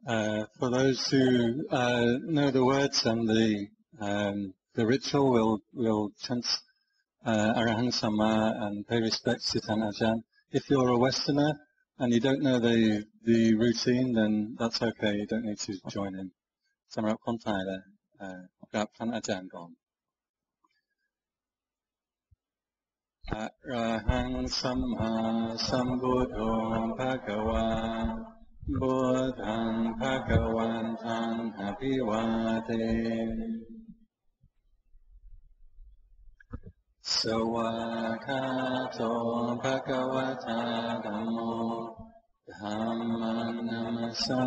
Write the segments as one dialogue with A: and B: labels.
A: For those who know the words and the ritual, we'll chant Arahang Sama and pay respects to Tan Ajahn. If you're a Westerner and you don't know the routine, then that's okay. You don't need to join in. สำหรับคนไทยแล้วกราบท่านอาจารย์ก่อนอะระหังสัมมาสัมพุทโธภะคะวาพุทธังภะคะวันตังอภิวาเทสวากขาโตภะคะวะตาธัมโมธัมมังนัมสสา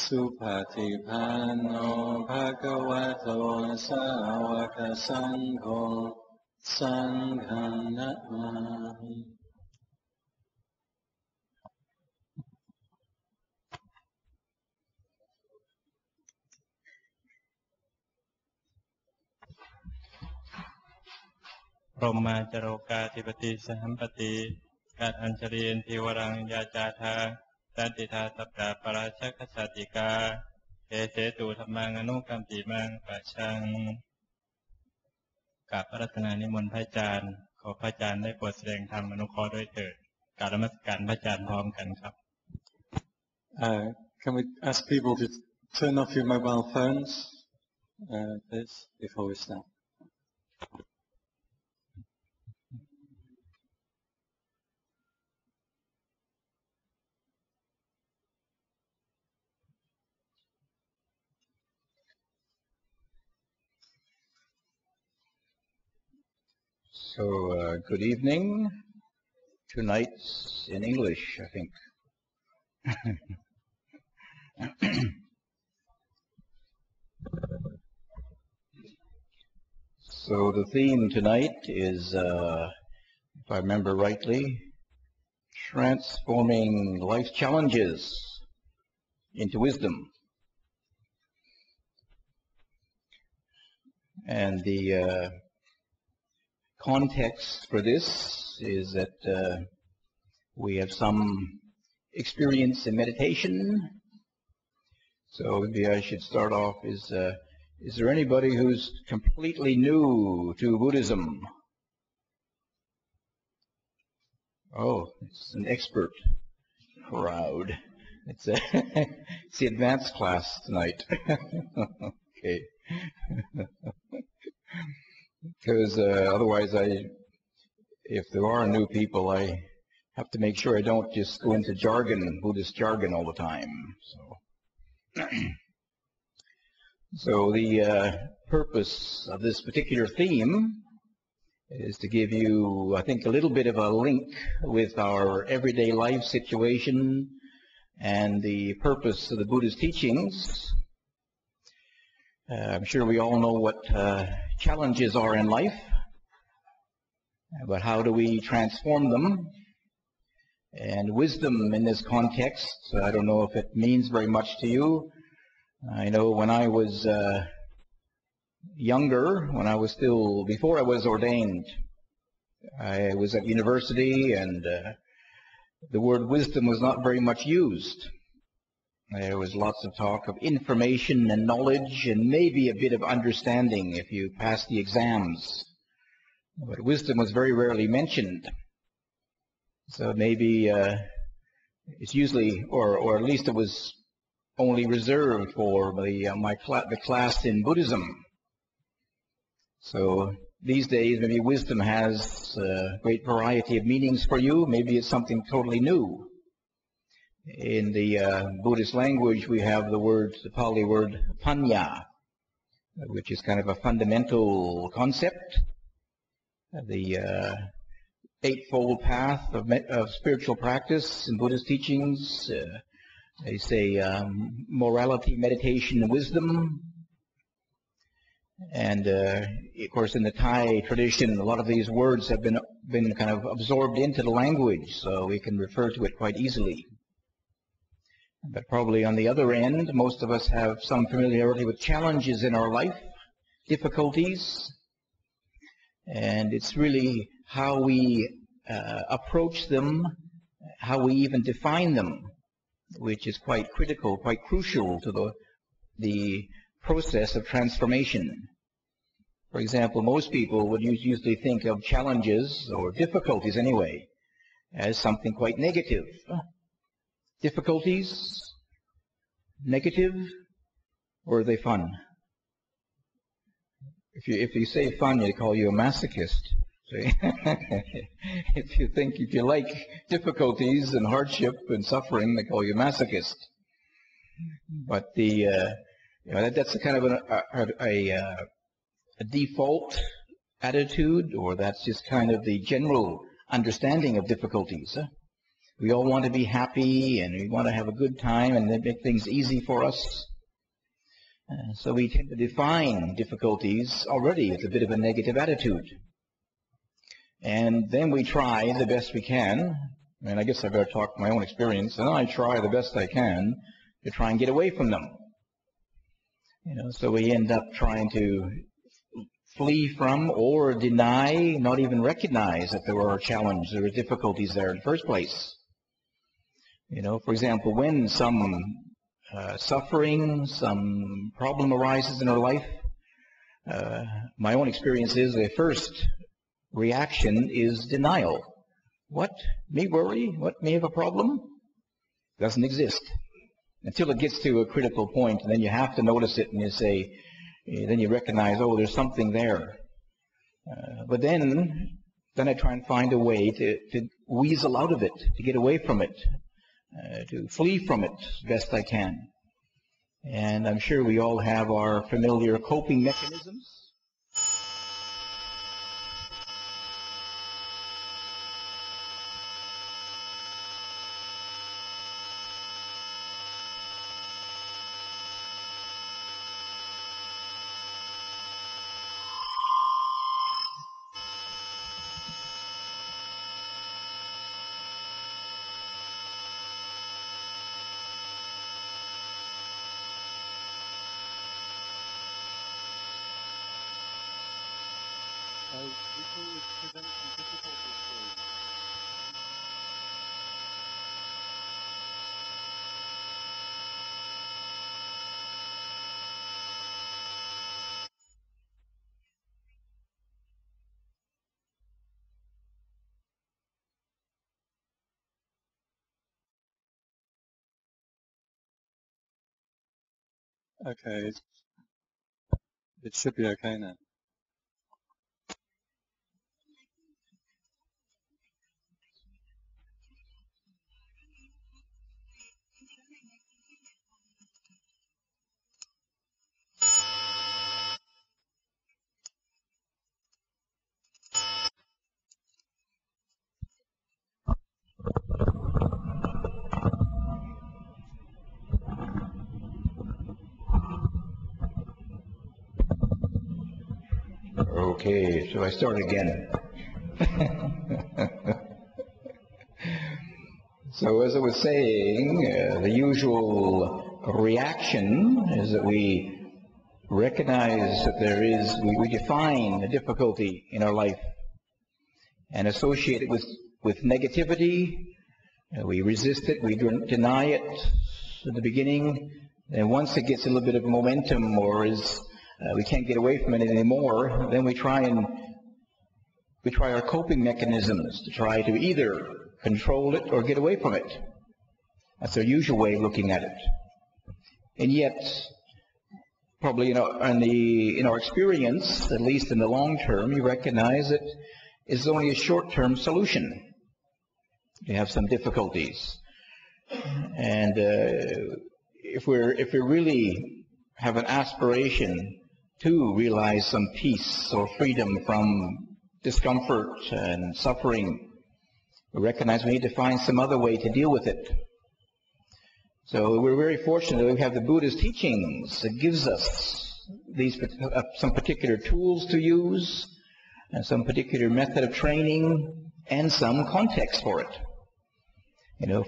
A: สุปฏิปันโนภะคะวะโตสาวกสังโฆสังฆังนะมามิ
B: พรหมาจโรกาธิปติสหัมปติกัดอัญชลีนทิวรังยาจาธาสันติธาสัพพะปราชคสาติกาเอเสตุธรรมังอนุกัมปิมังปัจฉังกราบพระรัตนานิมนต์พระอาจารย์ขอพระอาจารย์ได้โปรดแสดงธรรมอนุเคราะห์ด้วยเถิดกราบนมัสการพระอาจารย์พร้อมกันครับ
A: Can we ask people to turn off your mobile phones, please, before we start?
C: So, good evening. Tonight's in English, I think. So the theme tonight is, if I remember rightly, transforming life's challenges into wisdom. And the context for this is that we have some experience in meditation. So maybe I should start off is there anybody who's completely new to Buddhism? Oh, it's an expert crowd. It's the advanced class tonight. Okay. Because otherwise if there are new people, I have to make sure I don't just go into jargon, Buddhist jargon all the time. So the purpose of this particular theme is to give you, I think, a little bit of a link with our everyday life situation and the purpose of the Buddhist teachings. I'm sure we all know what challenges are in life, but how do we transform them? And wisdom in this context, I don't know if it means very much to you. I know when I was younger, when I was still, before I was ordained, I was at university and the word wisdom was not very much used. There was lots of talk of information and knowledge and maybe a bit of understanding if you passed the exams. But wisdom was very rarely mentioned. So maybe it's usually, or at least it was only reserved for the class in Buddhism. So these days maybe wisdom has a great variety of meanings for you. Maybe it's something totally new. In the Buddhist language, we have the Pali word panya, which is kind of a fundamental concept. The eightfold path of spiritual practice in Buddhist teachings, they say morality, meditation, and wisdom. And of course, in the Thai tradition, a lot of these words have been kind of absorbed into the language, so we can refer to it quite easily. But probably on the other end, most of us have some familiarity with challenges in our life, difficulties, and it's really how we approach them how we even define them, which is quite critical, quite crucial to the process of transformation. For example, most people would usually think of challenges, or difficulties anyway, as something quite negative. Difficulties, negative, or are they fun? If you say fun, they call you a masochist. See? If you like difficulties and hardship and suffering, they call you a masochist. But that's a kind of a default attitude, or that's just kind of the general understanding of difficulties. We all want to be happy, and we want to have a good time, and they make things easy for us. So we tend to define difficulties already with a bit of a negative attitude. And then we try the best we can, and I guess I better talk my own experience, and I try the best I can to try and get away from them. So we end up trying to flee from or deny, not even recognize that there were a challenge, there were difficulties there in the first place. For example, when some suffering, some problem arises in our life, my own experience is the first reaction is denial. What? Me worry? What? Me have a problem? Doesn't exist. Until it gets to a critical point, and then you have to notice it, and you say, then you recognize, oh, there's something there. But then I try and find a way to weasel out of it, to get away from it, to flee from it as best I can. And I'm sure we all have our familiar coping mechanisms.
A: Okay, it should be okay now.
C: Okay, so I start again. So as I was saying, the usual reaction is that we recognize that we define a difficulty in our life and associate it with negativity. We resist it, we deny it in the beginning, and once it gets a little bit of momentum, or we can't get away from it anymore, then we try our coping mechanisms to try to either control it or get away from it. That's our usual way of looking at it. And yet, probably in our experience, at least in the long term, you recognize that it's only a short-term solution. You have some difficulties, and if we really have an aspiration to realize some peace or freedom from discomfort and suffering, we recognize we need to find some other way to deal with it. So we're very fortunate that we have the Buddha's teachings that gives us some particular tools to use, and some particular method of training, and some context for it.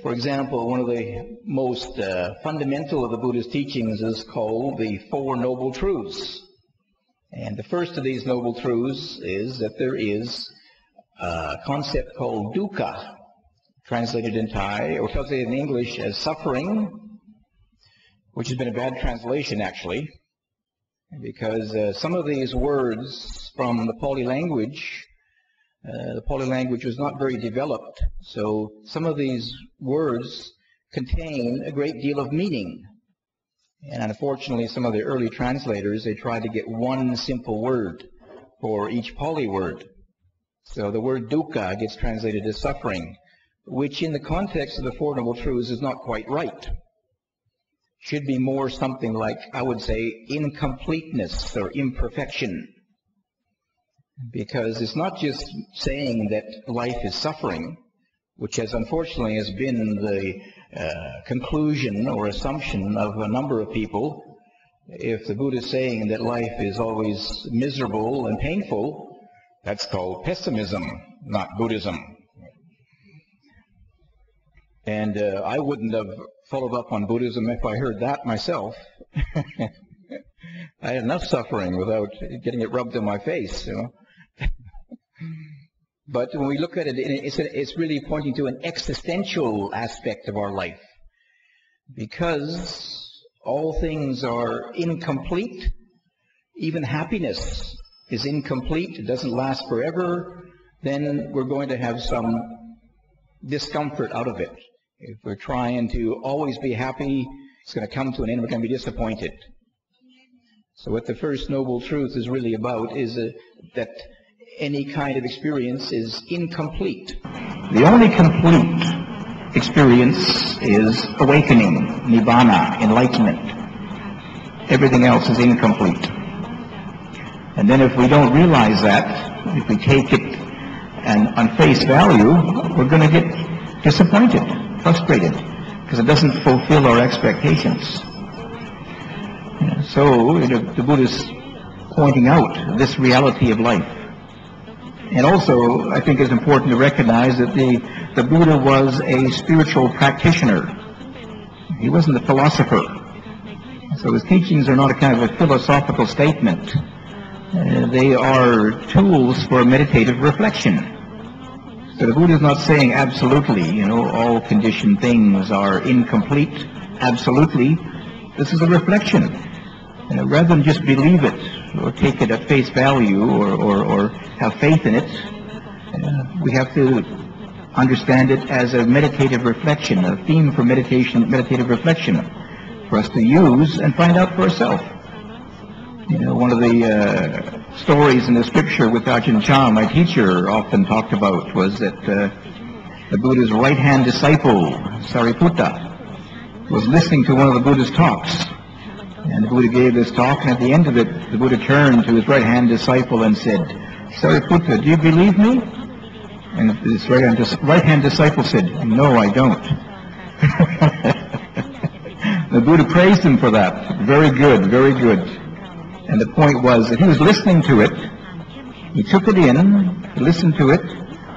C: For example, one of the most fundamental of the Buddha's teachings is called the Four Noble Truths. And the first of these noble truths is that there is a concept called dukkha, translated in Thai, or translated in English as suffering, which has been a bad translation actually, because some of these words from the Pali language was not very developed, so some of these words contain a great deal of meaning. And unfortunately, some of the early translators, they tried to get one simple word for each Pali word. So the word dukkha gets translated as suffering, which in the context of the Four Noble Truths is not quite right. Should be more something like, I would say, incompleteness or imperfection. Because it's not just saying that life is suffering, which has unfortunately has been the conclusion or assumption of a number of people. If the Buddha is saying that life is always miserable and painful, that's called pessimism, not Buddhism. And I wouldn't have followed up on Buddhism if I heard that myself. I had enough suffering without getting it rubbed in my face, you know. But when we look at it, it's really pointing to an existential aspect of our life. Because all things are incomplete. Even happiness is incomplete. It doesn't last forever. Then we're going to have some discomfort out of it. If we're trying to always be happy, it's going to come to an end. We're going to be disappointed. So what the First Noble Truth is really about is that any kind of experience is incomplete. The only complete experience is awakening, nibbana, enlightenment. Everything else is incomplete. And then if we don't realize that, if we take it and on face value, we're going to get disappointed, frustrated, because it doesn't fulfill our expectations. So the Buddha is pointing out this reality of life. And also, I think it's important to recognize that the Buddha was a spiritual practitioner. He wasn't a philosopher. So his teachings are not a kind of a philosophical statement. They are tools for meditative reflection. So the Buddha is not saying absolutely, all conditioned things are incomplete. Absolutely. This is a reflection. Rather than just believe it or take it at face value or have faith in it, we have to understand it as a meditative reflection, a theme for meditative reflection for us to use and find out for ourselves. One of the stories in the scripture with Ajahn Chah, my teacher, often talked about was that the Buddha's right-hand disciple, Sariputta, was listening to one of the Buddha's talks. And the Buddha gave this talk, and at the end of it, the Buddha turned to his right-hand disciple and said, Sariputta, do you believe me? And his right-hand disciple said, no, I don't. The Buddha praised him for that. Very good, very good. And the point was that he was listening to it, he took it in, he listened to it,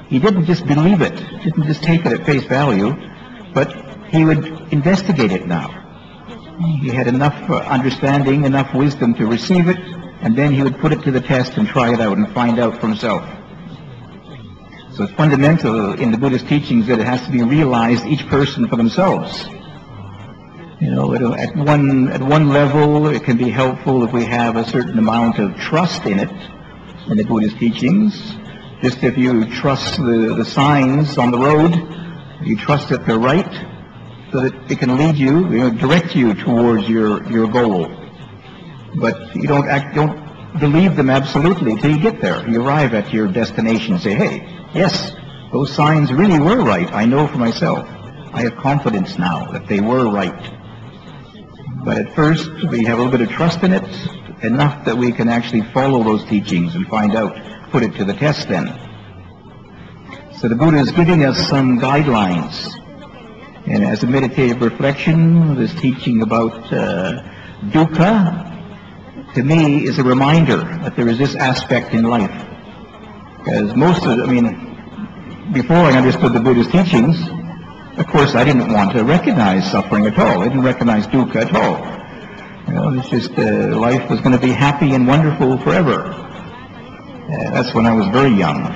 C: he didn't just believe it, didn't just take it at face value, but he would investigate it now. He had enough understanding, enough wisdom to receive it, and then he would put it to the test and try it out and find out for himself. So it's fundamental in the Buddhist teachings that it has to be realized each person for themselves. At one level, it can be helpful if we have a certain amount of trust in it, in the Buddhist teachings. Just if you trust the signs on the road, you trust that they're right, so that it can lead you, direct you towards your goal. But you don't believe them absolutely until you get there. You arrive at your destination and say, hey, yes, those signs really were right. I know for myself. I have confidence now that they were right. But at first, we have a little bit of trust in it, enough that we can actually follow those teachings and find out, put it to the test then. So the Buddha is giving us some guidelines. And as a meditative reflection, this teaching about dukkha, to me, is a reminder that there is this aspect in life. Because before I understood the Buddha's teachings, of course, I didn't want to recognize suffering at all. I didn't recognize dukkha at all. It's just life was going to be happy and wonderful forever. That's when I was very young.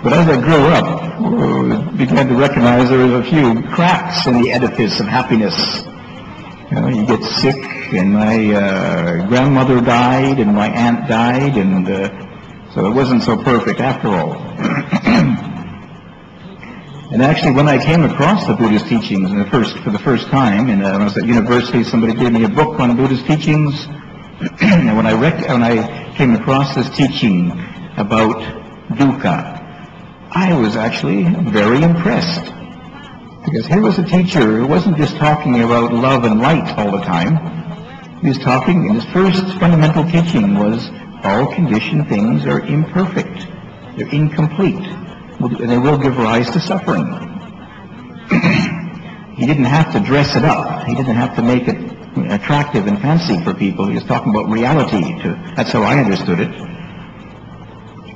C: But as I grew up, began to recognize there was a few cracks in the edifice of happiness. You get sick, and my grandmother died, and my aunt died, and so it wasn't so perfect after all. And actually, when I came across the Buddhist teachings for the first time, and when I was at university, somebody gave me a book on Buddhist teachings, and when I came across this teaching about dukkha, I was actually very impressed. Because here was a teacher who wasn't just talking about love and light all the time. He was talking, and his first fundamental teaching was all conditioned things are imperfect. They're incomplete. And they will give rise to suffering. He didn't have to dress it up. He didn't have to make it attractive and fancy for people. He was talking about reality. That's how I understood it.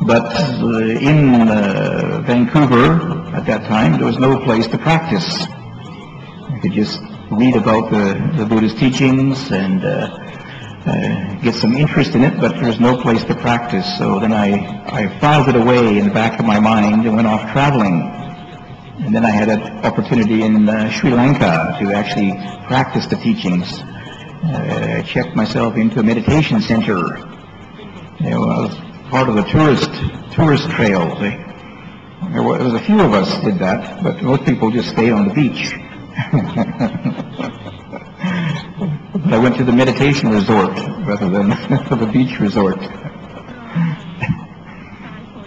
C: But in Vancouver at that time, there was no place to practice. You could just read about the Buddhist teachings and get some interest in it, but there was no place to practice. So then I filed it away in the back of my mind and went off traveling. And then I had an opportunity in Sri Lanka to actually practice the teachings. I checked myself into a meditation center. I was part of the tourist trail. There was a few of us did that, but most people just stayed on the beach. I went to the meditation resort rather than the beach resort.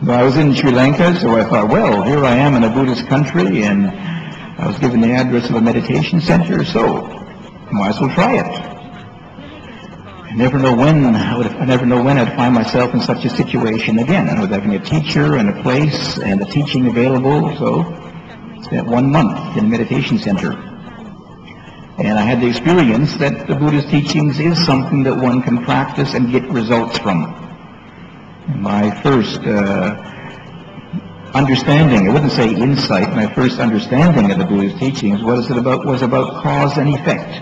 C: I was in Sri Lanka, so I thought, well, here I am in a Buddhist country, and I was given the address of a meditation center, so I might as well try it. I never know when I'd find myself in such a situation again, with having a teacher and a place and the teaching available. So I spent 1 month in a meditation center. And I had the experience that the Buddhist teachings is something that one can practice and get results from. My first understanding, I wouldn't say insight, my first understanding of the Buddhist teachings was about cause and effect.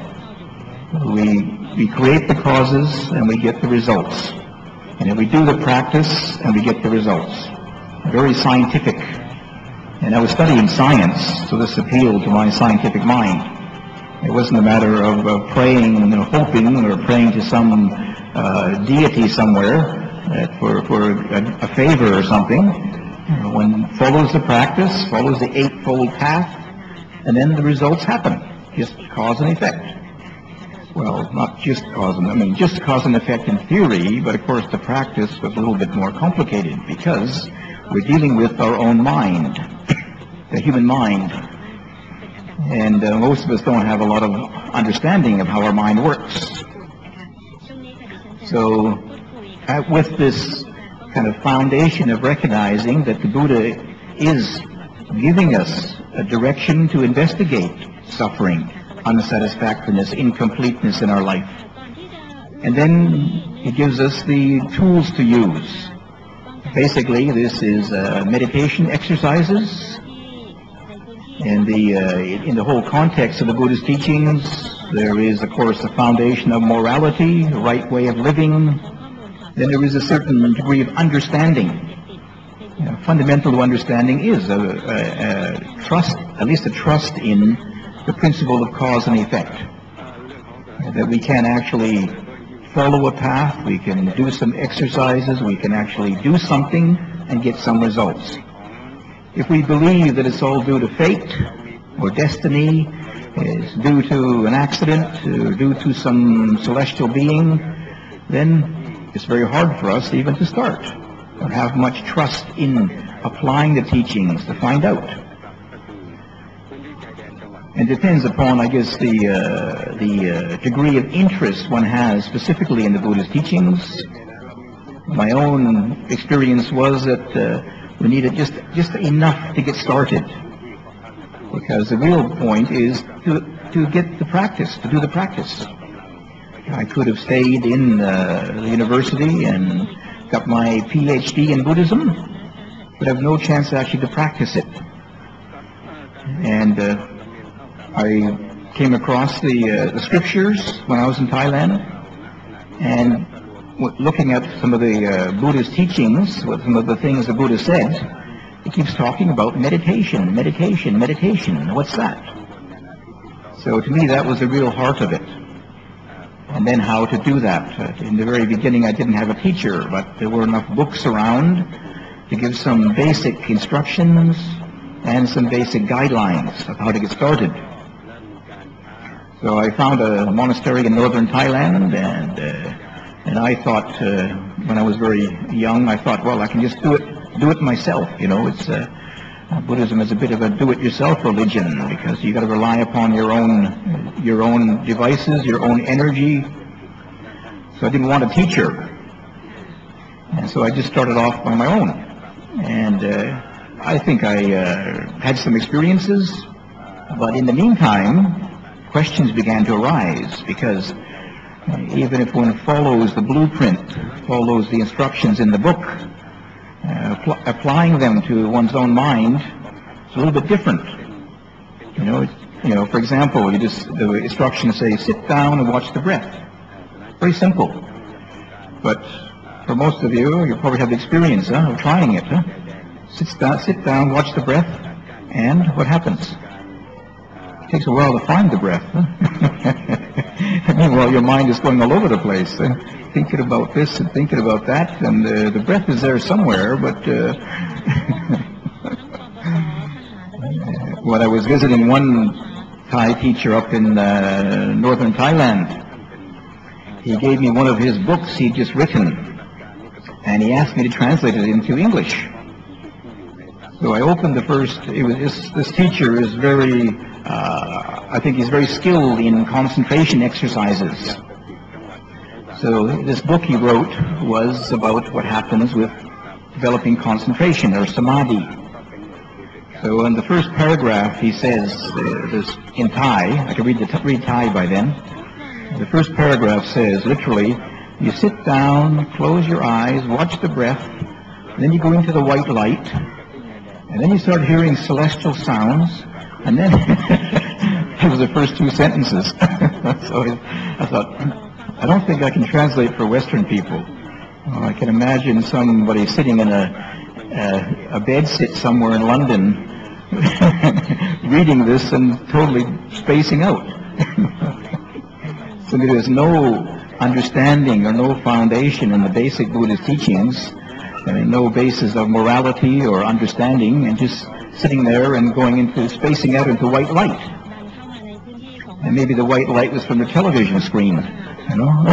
C: We create the causes and we get the results. And then we do the practice and we get the results. Very scientific. And I was studying science, so this appealed to my scientific mind. It wasn't a matter of praying and hoping or praying to some deity somewhere for a favor or something. One follows the practice, follows the Eightfold Path, and then the results happen. Just cause and effect. Well, not just just cause and effect in theory, but of course the practice was a little bit more complicated because we're dealing with our own mind, the human mind. And most of us don't have a lot of understanding of how our mind works. So with this kind of foundation of recognizing that the Buddha is giving us a direction to investigate suffering, unsatisfactoriness, incompleteness in our life. And then he gives us the tools to use. Basically, this is meditation exercises. And in the whole context of the Buddhist teachings, there is, of course, the foundation of morality, the right way of living. Then there is a certain degree of understanding. Fundamental to understanding is a trust, at least a trust in the principle of cause and effect. That we can actually follow a path, we can do some exercises, we can actually do something and get some results. If we believe that it's all due to fate or destiny, it's due to an accident, or due to some celestial being, then it's very hard for us even to start. We don't have much trust in applying the teachings to find out. It depends upon, I guess, the degree of interest one has specifically in the Buddhist teachings. My own experience was that we needed just enough to get started, because the real point is to get the practice, to do the practice. I could have stayed in the university and got my PhD in Buddhism, but I have no chance actually to practice it. And I came across the scriptures when I was in Thailand, and looking at some of the Buddhist teachings, some of the things the Buddha said, he keeps talking about meditation, meditation, meditation. What's that? So to me, that was the real heart of it. And then how to do that. In the very beginning, I didn't have a teacher, but there were enough books around to give some basic instructions and some basic guidelines of how to get started. So I found a monastery in northern Thailand, and I thought, when I was very young, I thought, well, I can just do it myself. You know, it's Buddhism is a bit of a do-it-yourself religion, because you got to rely upon your own devices, your own energy. So I didn't want a teacher, and so I just started off by my own. And I think I had some experiences, but in the meantime, questions began to arise, because even if one follows the blueprint, follows the instructions in the book, applying them to one's own mind is a little bit different. You know, for example, the instructions say, sit down and watch the breath. Very simple. But for most of you, you probably have the experience of trying it. Sit down, watch the breath, and what happens? It takes a while to find the breath. Meanwhile, your mind is going all over the place, thinking about this and thinking about that, and the breath is there somewhere, but when I was visiting one Thai teacher up in northern Thailand, he gave me one of his books he'd just written, and he asked me to translate it into English. So I opened the first. This teacher is very, I think he's very skilled in concentration exercises. So this book he wrote was about what happens with developing concentration, or samadhi. So in the first paragraph he says, in Thai, I can read Thai by then. The first paragraph says, literally, you sit down, close your eyes, watch the breath, and then you go into the white light, and then you start hearing celestial sounds, and then it was the first two sentences. So I thought, I don't think I can translate for Western people. I can imagine somebody sitting in a bed sit somewhere in London reading this and totally spacing out. So there is no understanding or no foundation in the basic Buddhist teachings, and no basis of morality or understanding, and just sitting there and going into spacing out into white light. And maybe the white light was from the television screen, you know.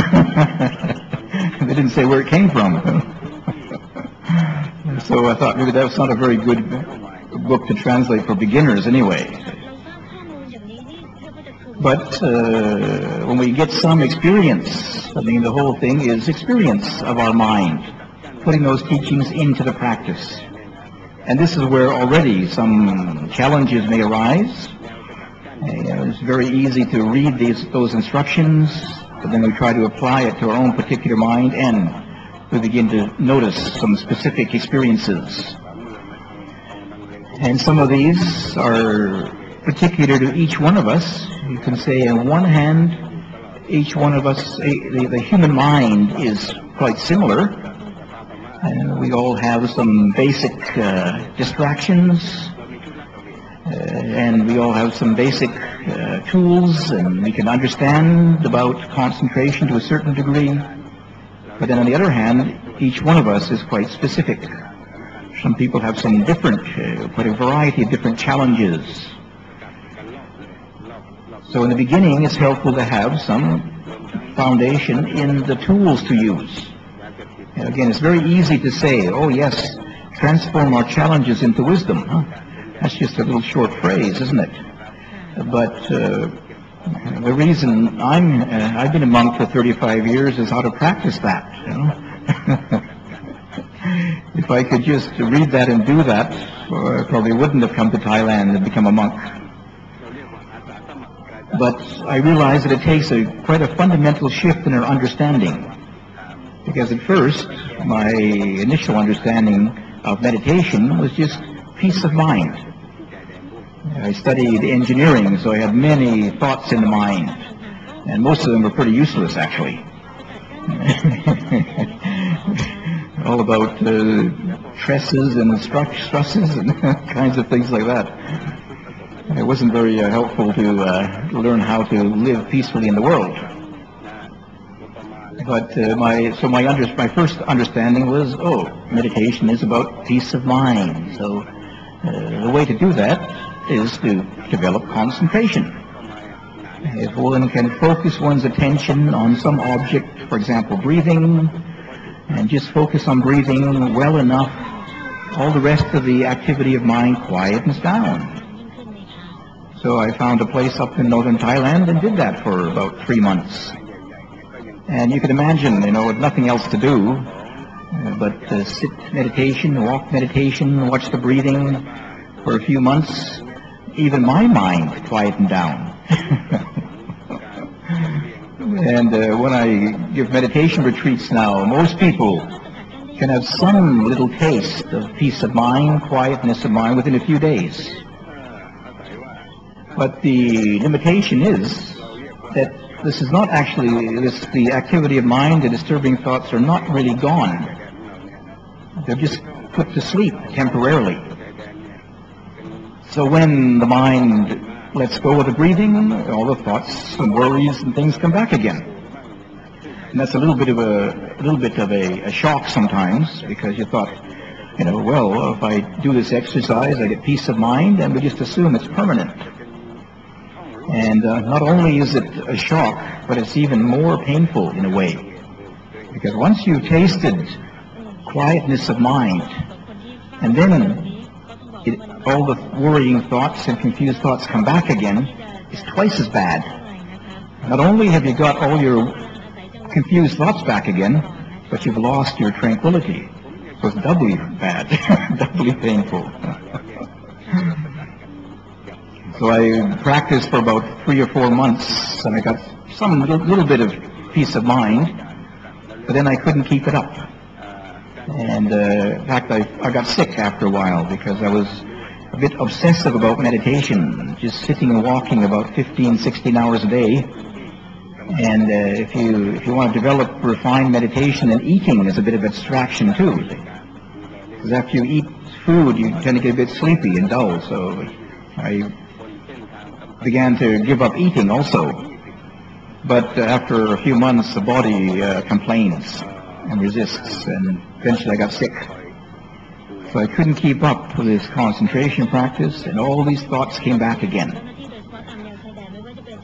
C: They didn't say where it came from. So I thought maybe that's not a very good book to translate for beginners anyway. But when we get some experience, I mean, the whole thing is experience of our mind, putting those teachings into the practice. And this is where already some challenges may arise. It's very easy to read those instructions, but then we try to apply it to our own particular mind, and we begin to notice some specific experiences. And some of these are particular to each one of us. You can say, on one hand, each one of us, the human mind is quite similar. We all have some basic distractions, and we all have some basic tools, and we can understand about concentration to a certain degree. But then on the other hand, each one of us is quite specific. Some people have some different, quite a variety of different challenges. So in the beginning, it's helpful to have some foundation in the tools to use. And again, it's very easy to say, oh yes, transform our challenges into wisdom. That's just a little short phrase, isn't it? But the reason I've been a monk for 35 years is how to practice that, you know. If I could just read that and do that, I probably wouldn't have come to Thailand and become a monk. But I realize that it takes quite a fundamental shift in our understanding. Because at first, my initial understanding of meditation was just peace of mind. I studied engineering, so I had many thoughts in the mind, and most of them were pretty useless, actually. All about tresses and trusses and kinds of things like that. It wasn't very helpful to learn how to live peacefully in the world. But my first understanding was, meditation is about peace of mind. So the way to do that is to develop concentration. If one can focus one's attention on some object, for example, breathing, and just focus on breathing well enough, all the rest of the activity of mind quietens down. So I found a place up in northern Thailand and did that for about 3 months. And you can imagine, with nothing else to do, but sit meditation, walk meditation, watch the breathing for a few months, even my mind quietened down. And when I give meditation retreats now, most people can have some little taste of peace of mind, quietness of mind within a few days. But the limitation is that this is not actually, the activity of mind, the disturbing thoughts are not really gone. They're just put to sleep temporarily. So when the mind lets go of the breathing, all the thoughts and worries and things come back again. And that's a little bit of a shock sometimes, because you thought, well, if I do this exercise, I get peace of mind, and we just assume it's permanent. And not only is it a shock, but it's even more painful in a way. Because once you've tasted quietness of mind, and then all the worrying thoughts and confused thoughts come back again, it's twice as bad. Not only have you got all your confused thoughts back again, but you've lost your tranquility. So it's doubly bad, doubly painful. So I practiced for about 3 or 4 months, and I got some little bit of peace of mind, but then I couldn't keep it up. And in fact, I got sick after a while because I was a bit obsessive about meditation, just sitting and walking about 15, 16 hours a day. And if you want to develop refined meditation, then eating is a bit of abstraction too. Because after you eat food, you tend to get a bit sleepy and dull. So I began to give up eating also. But after a few months, the body complains and resists, and eventually I got sick. So I couldn't keep up with this concentration practice, and all these thoughts came back again.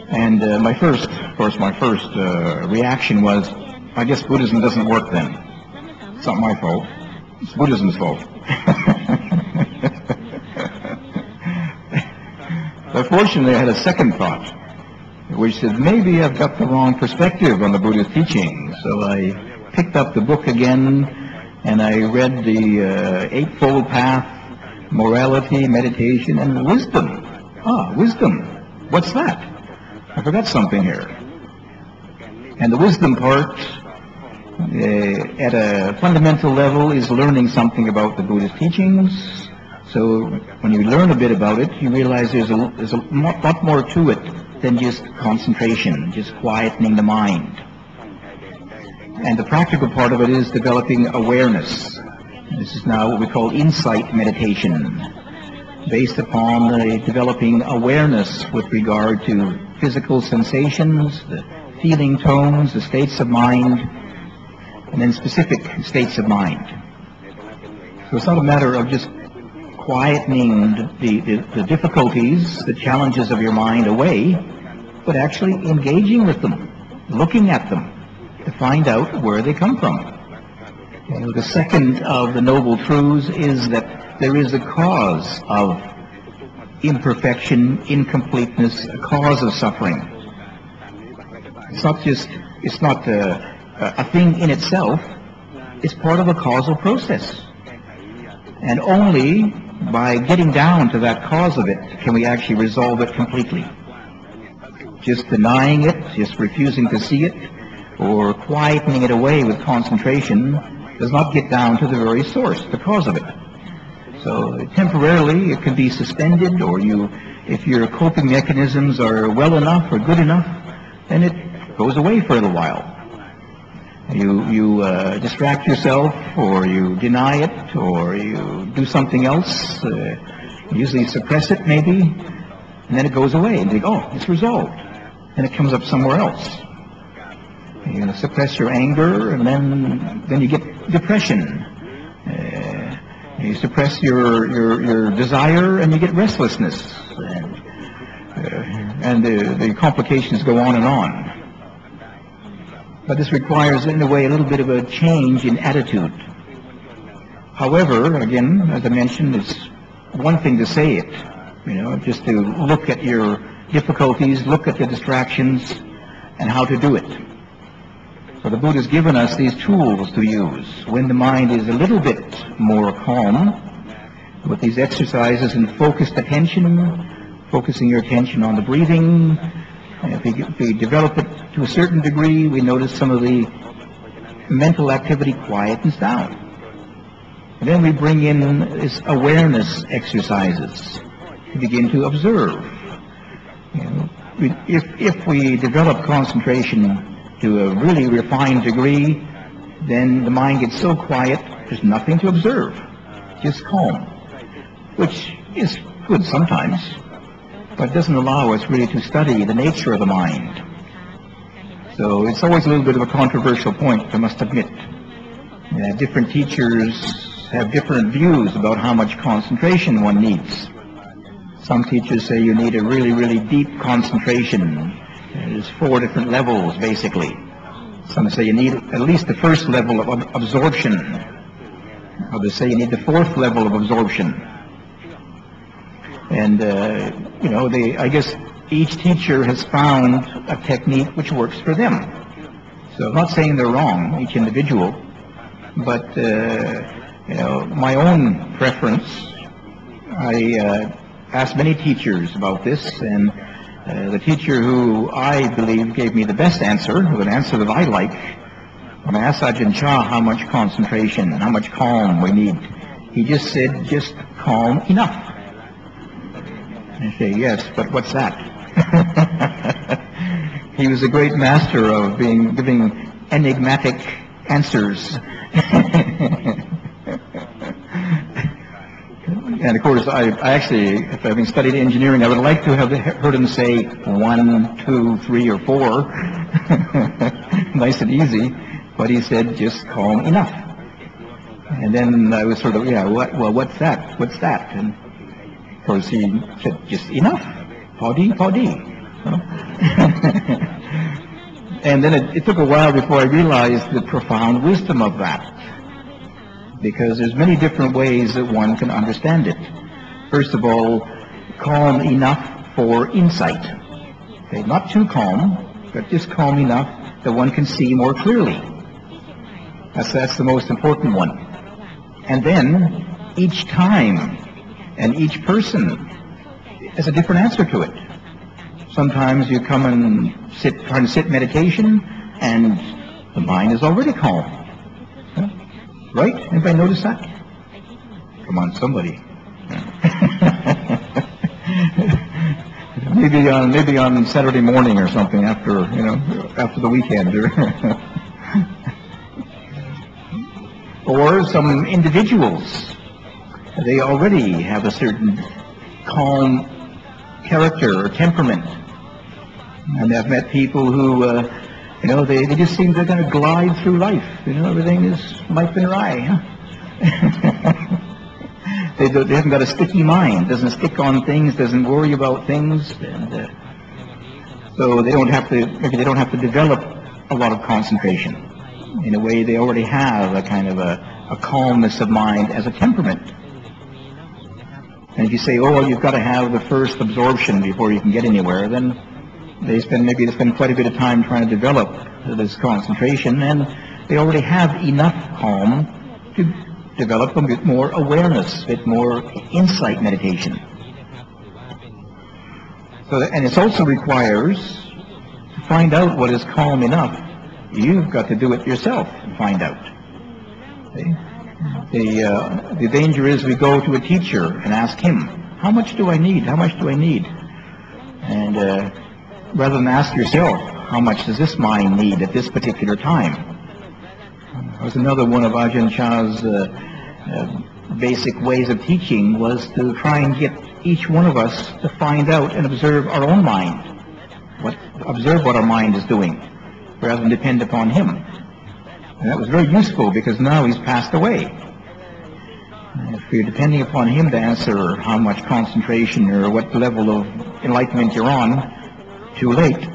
C: And my first reaction was, I guess Buddhism doesn't work then. It's not my fault. It's Buddhism's fault. But fortunately, I had a second thought, which said, maybe I've got the wrong perspective on the Buddhist teaching. So I picked up the book again, and I read the Eightfold Path, morality, meditation, and wisdom. Wisdom. What's that? I forgot something here. And the wisdom part, at a fundamental level, is learning something about the Buddhist teachings. So when you learn a bit about it, you realize there's a lot more to it than just concentration, just quietening the mind. And the practical part of it is developing awareness. This is now what we call insight meditation, based upon developing awareness with regard to physical sensations, the feeling tones, the states of mind, and then specific states of mind. So it's not a matter of just quietening the difficulties, the challenges of your mind away, but actually engaging with them, looking at them, to find out where they come from. The second of the noble truths is that there is a cause of imperfection, incompleteness, a cause of suffering. It's not a thing in itself. It's part of a causal process. And only by getting down to that cause of it can we actually resolve it completely. Just denying it, just refusing to see it, or quietening it away with concentration does not get down to the very source, the cause of it. So temporarily it can be suspended, or if your coping mechanisms are well enough or good enough, then it goes away for a little while. You distract yourself, or you deny it, or you do something else, usually suppress it maybe, and then it goes away, and you think, oh, it's resolved. And it comes up somewhere else. You suppress your anger, and then you get depression. You suppress your desire, and you get restlessness. And the complications go on and on. But this requires, in a way, a little bit of a change in attitude. However, again, as I mentioned, it's one thing to say it, just to look at your difficulties, look at the distractions, and how to do it. So the Buddha has given us these tools to use. When the mind is a little bit more calm, with these exercises and focused attention, focusing your attention on the breathing, if we develop it to a certain degree, we notice some of the mental activity quietens down. And then we bring in this awareness exercises to begin to observe. If we develop concentration to a really refined degree, then the mind gets so quiet, there's nothing to observe, just calm, which is good sometimes, but doesn't allow us really to study the nature of the mind. So it's always a little bit of a controversial point, I must admit. Different teachers have different views about how much concentration one needs. Some teachers say you need a really, really deep concentration. There's 4 different levels, basically. Some say you need at least the first level of absorption. Others say you need the 4th level of absorption. And, I guess each teacher has found a technique which works for them. So I'm not saying they're wrong, each individual, but, my own preference, I asked many teachers about this, and the teacher who I believe gave me the best answer, an answer that I like, when I asked Ajahn Chah how much concentration, how much calm we need, he just said, just calm enough. I say, yes, but what's that? He was a great master of giving enigmatic answers. And of course, I actually, if having studied engineering, I would like to have heard him say 1, 2, 3, or 4, nice and easy. But he said, just calm enough. And then I was sort of, what's that? What's that? And of course, he said, just enough. Padi. And then it took a while before I realized the profound wisdom of that. Because there's many different ways that one can understand it. First of all, calm enough for insight. Okay, not too calm, but just calm enough that one can see more clearly. That's the most important one. And then, each time and each person has a different answer to it. Sometimes you come and try to sit meditation, and the mind is already calm. Right? Anybody notice that? Come on, somebody. maybe on Saturday morning or something after the weekend. Or some individuals, they already have a certain calm character or temperament. And I've met people who they just seem they're going to glide through life. Everything is life in rye. They haven't got a sticky mind. Doesn't stick on things. Doesn't worry about things. And so they don't have to develop a lot of concentration. In a way, they already have a kind of a calmness of mind as a temperament. And if you say, you've got to have the first absorption before you can get anywhere, then they spend quite a bit of time trying to develop this concentration, and they already have enough calm to develop a bit more awareness, a bit more insight meditation. And it also requires to find out what is calm enough. You've got to do it yourself and find out. The danger is we go to a teacher and ask him, how much do I need? How much do I need? And rather than ask yourself, how much does this mind need at this particular time? That was another one of Ajahn Chah's basic ways of teaching, was to try and get each one of us to find out and observe our own mind. Observe what our mind is doing, rather than depend upon him. And that was very useful, because now he's passed away. And if you're depending upon him to answer how much concentration or what level of enlightenment you're on, too late.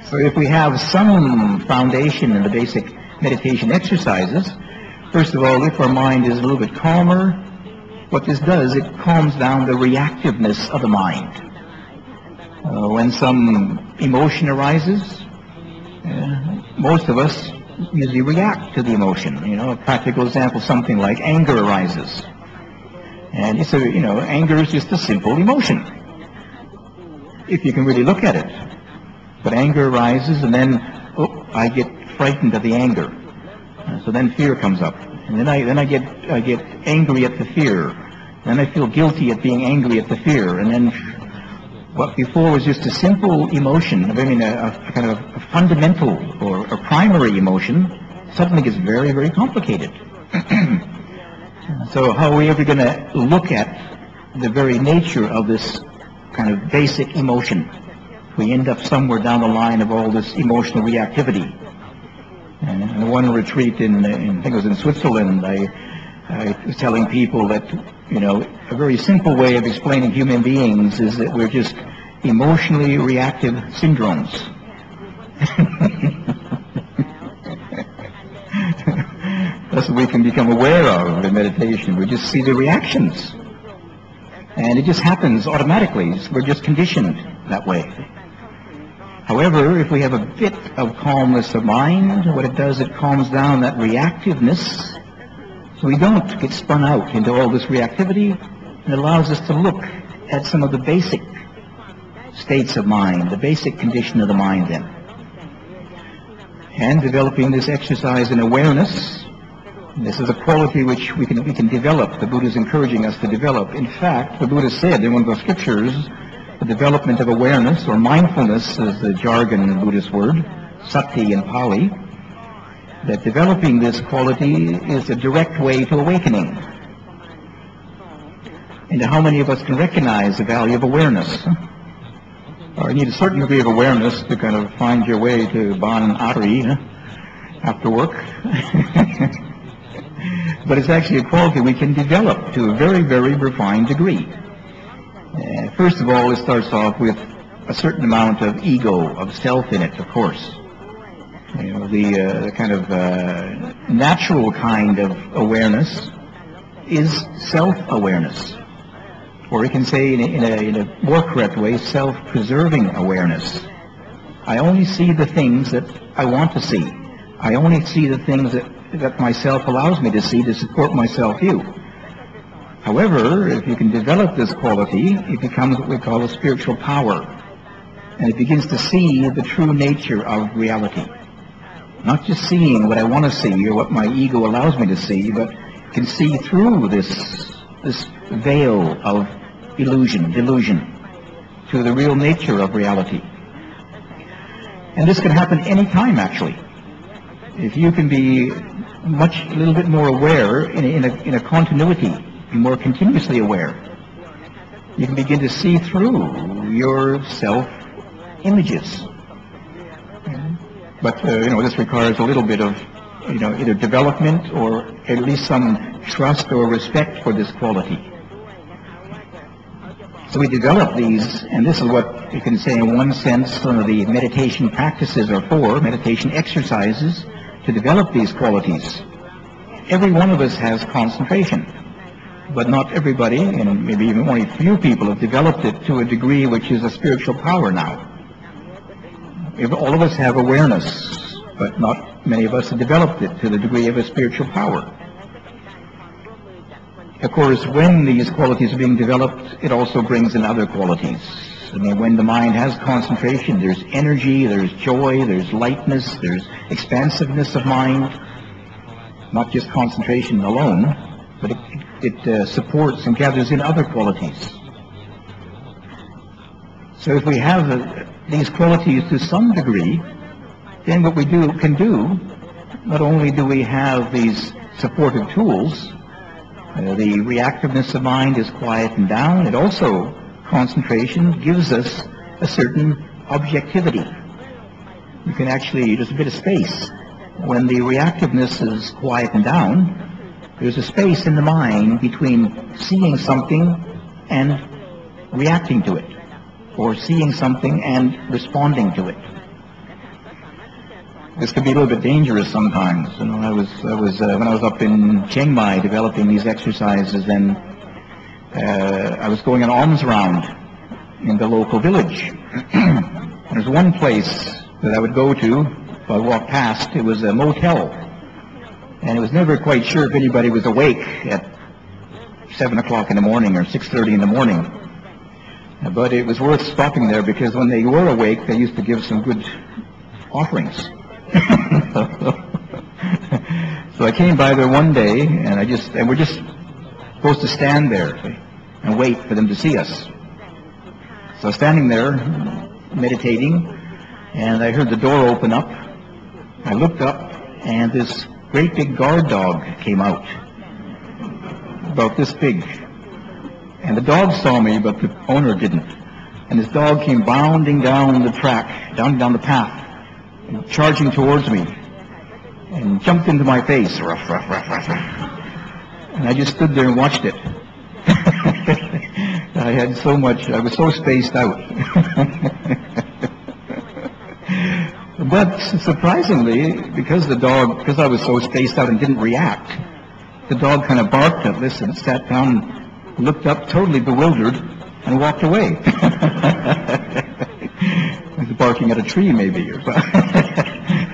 C: So if we have some foundation in the basic meditation exercises, first of all, if our mind is a little bit calmer, what this does, it calms down the reactiveness of the mind. When some emotion arises, most of us usually react to the emotion. A practical example, something like anger arises. And it's anger is just a simple emotion, if you can really look at it. But anger arises, and then, I get frightened of the anger. So then fear comes up. And then I get angry at the fear. Then I feel guilty at being angry at the fear. And then what before was just a simple emotion, a kind of a fundamental or a primary emotion, suddenly gets very, very complicated. So how are we ever going to look at the very nature of this kind of basic emotion? We end up somewhere down the line of all this emotional reactivity. And in one retreat I think it was in Switzerland, I was telling people that, a very simple way of explaining human beings is that we're just emotionally reactive syndromes. That's what we can become aware of in meditation. We just see the reactions. And it just happens automatically. We're just conditioned that way. However, if we have a bit of calmness of mind, what it does, it calms down that reactiveness, so we don't get spun out into all this reactivity, and allows us to look at some of the basic states of mind, the basic condition of the mind then. And developing this exercise in awareness, this is a quality which we can develop. The Buddha is encouraging us to develop. In fact, the Buddha said in one of the scriptures, the development of awareness, or mindfulness is the jargon Buddhist word, sati in Pali, that developing this quality is a direct way to awakening. And how many of us can recognize the value of awareness? Or you need a certain degree of awareness to kind of find your way to Ban Ari after work. But it's actually a quality we can develop to a very, very refined degree. First of all, it starts off with a certain amount of ego, of self in it, of course. The kind of natural kind of awareness is self-awareness. Or we can say in a more correct way, self-preserving awareness. I only see the things that I want to see. I only see the things that myself allows me to see to support my self-view. However, if you can develop this quality, it becomes what we call a spiritual power. And it begins to see the true nature of reality. Not just seeing what I want to see or what my ego allows me to see, but can see through this veil of delusion, to the real nature of reality. And this can happen any time, actually. If you can be a little bit more aware in a continuity, more continuously aware, you can begin to see through your self-images. But this requires a little bit of either development or at least some trust or respect for this quality. So we develop these, and this is what you can say in one sense some of the meditation practices are for, meditation exercises, to develop these qualities. Every one of us has concentration. But not everybody, and maybe even only a few people, have developed it to a degree which is a spiritual power now. All of us have awareness, but not many of us have developed it to the degree of a spiritual power. Of course, when these qualities are being developed, it also brings in other qualities. I mean, when the mind has concentration, there's energy, there's joy, there's lightness, there's expansiveness of mind. Not just concentration alone, but it supports and gathers in other qualities. So if we have these qualities to some degree, then what we can do, not only do we have these supportive tools, the reactiveness of mind is quietened down, it also, concentration gives us a certain objectivity. You can actually, there's a bit of space. When the reactiveness is quietened down, there's a space in the mind between seeing something and reacting to it, or seeing something and responding to it. This can be a little bit dangerous sometimes. You know, when I was up in Chiang Mai developing these exercises, then I was going an alms round in the local village. There's one place that I would go to, if I walked past, it was a motel. And I was never quite sure if anybody was awake at 7 o'clock in the morning or 6:30 in the morning. But it was worth stopping there because when they were awake, they used to give some good offerings. So I came by there one day, and we're just supposed to stand there and wait for them to see us. So standing there, meditating, and I heard the door open up. I looked up, and this great big guard dog came out, about this big. And the dog saw me, but the owner didn't. And this dog came bounding down the track, down the path, and charging towards me, and jumped into my face. Ruff, ruff, ruff, ruff, ruff. And I just stood there and watched it. I was so spaced out. But surprisingly, because I was so spaced out and didn't react, the dog kind of barked at this and sat down, looked up totally bewildered, and walked away. He was barking at a tree maybe, or something.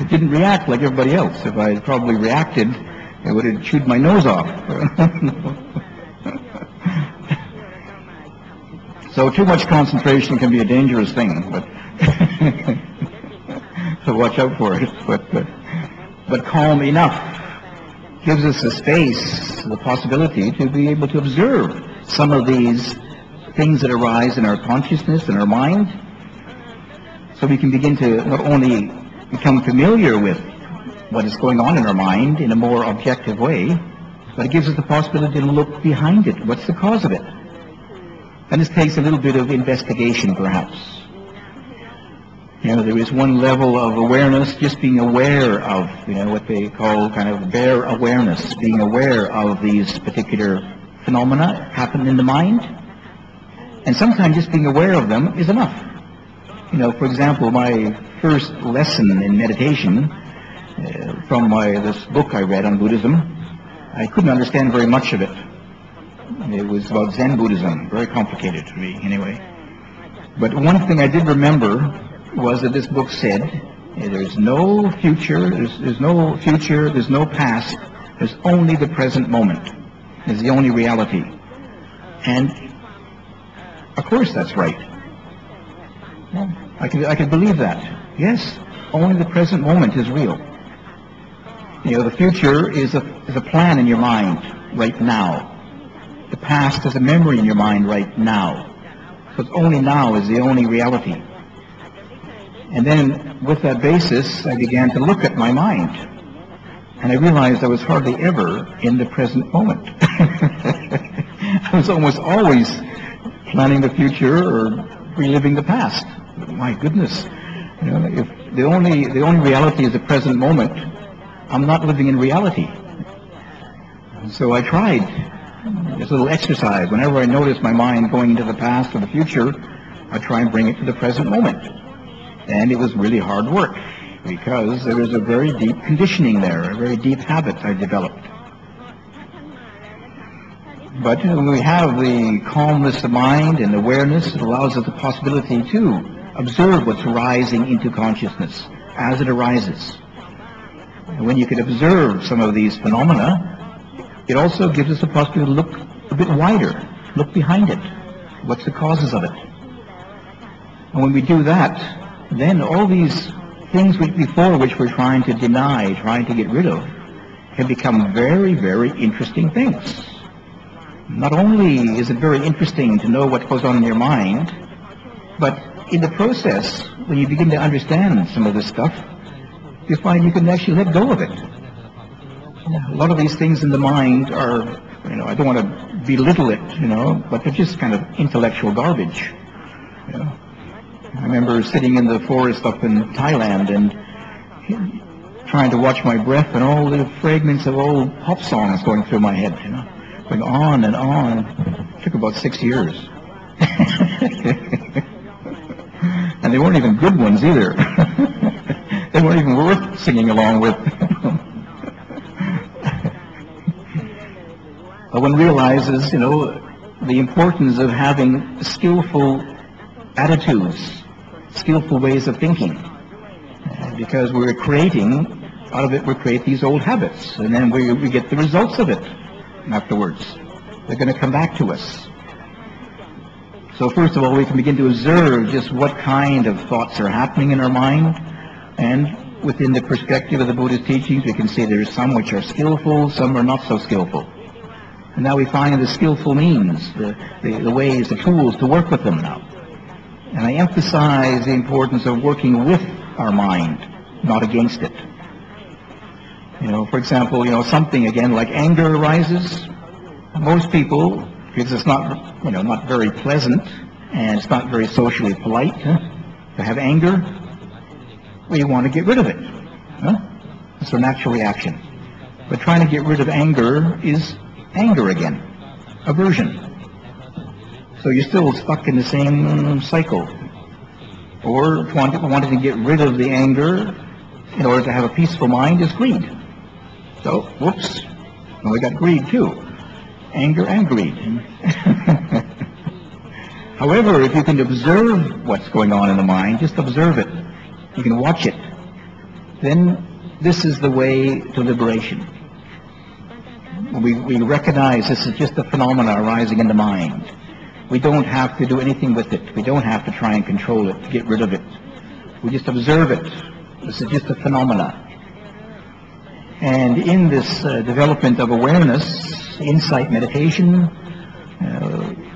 C: It didn't react like everybody else. If I had probably reacted, it would have chewed my nose off. So too much concentration can be a dangerous thing, but so watch out for it. But calm enough gives us the space, the possibility to be able to observe some of these things that arise in our consciousness and our mind, so we can begin to not only become familiar with what is going on in our mind in a more objective way, but it gives us the possibility to look behind it. What's the cause of it? And this takes a little bit of investigation, perhaps. You know, there is one level of awareness, just being aware of, what they call kind of bare awareness, being aware of these particular phenomena happen in the mind. And sometimes just being aware of them is enough. For example, my first lesson in meditation from this book I read on Buddhism, I couldn't understand very much of it. It was about Zen Buddhism, very complicated to me anyway. But one thing I did remember was that this book said, there's no future, there's no past, there's only the present moment. Is the only reality. And of course that's right. I could believe that. Yes, only the present moment is real. The future is a plan in your mind right now. The past is a memory in your mind right now. So it's only now is the only reality. And then with that basis, I began to look at my mind. And I realized I was hardly ever in the present moment. I was almost always planning the future or reliving the past. My goodness, if the only reality is the present moment, I'm not living in reality. So I tried this little exercise. Whenever I notice my mind going into the past or the future, I try and bring it to the present moment. And it was really hard work, because there was a very deep conditioning there, a very deep habit I developed. But when we have the calmness of mind and awareness, it allows us the possibility to observe what's rising into consciousness as it arises. And when you can observe some of these phenomena, it also gives us the possibility to look a bit wider, look behind it. What's the causes of it? And when we do that, then all these things before which we're trying to deny, trying to get rid of, can become very, very interesting things. Not only is it very interesting to know what goes on in your mind, but in the process, when you begin to understand some of this stuff, you find you can actually let go of it. A lot of these things in the mind are, I don't want to belittle it, but they're just kind of intellectual garbage. I remember sitting in the forest up in Thailand and trying to watch my breath, and all the fragments of old pop songs going through my head, going on and on. It took about 6 years. And they weren't even good ones either. They weren't even worth singing along with. But one realizes, the importance of having skillful attitudes, skillful ways of thinking. Because we're creating, out of it we create these old habits, and then we get the results of it afterwards. They're going to come back to us. So first of all, we can begin to observe just what kind of thoughts are happening in our mind, and within the perspective of the Buddhist teachings, we can say there's some which are skillful, some are not so skillful. And now we find the skillful means, the ways, the tools to work with them now. And I emphasize the importance of working with our mind, not against it. For example, something again like anger arises. Most people, because it's not, not very pleasant, and it's not very socially polite to have anger, we want to get rid of it. It's a natural reaction. But trying to get rid of anger is anger again, aversion. So you're still stuck in the same cycle. Or wanting to get rid of the anger in order to have a peaceful mind is greed. So, whoops, now we got greed too. Anger and greed. However, if you can observe what's going on in the mind, just observe it, you can watch it, then this is the way to liberation. We recognize this is just a phenomena arising in the mind. We don't have to do anything with it. We don't have to try and control it, get rid of it. We just observe it. This is just a phenomena. And in this development of awareness, insight meditation,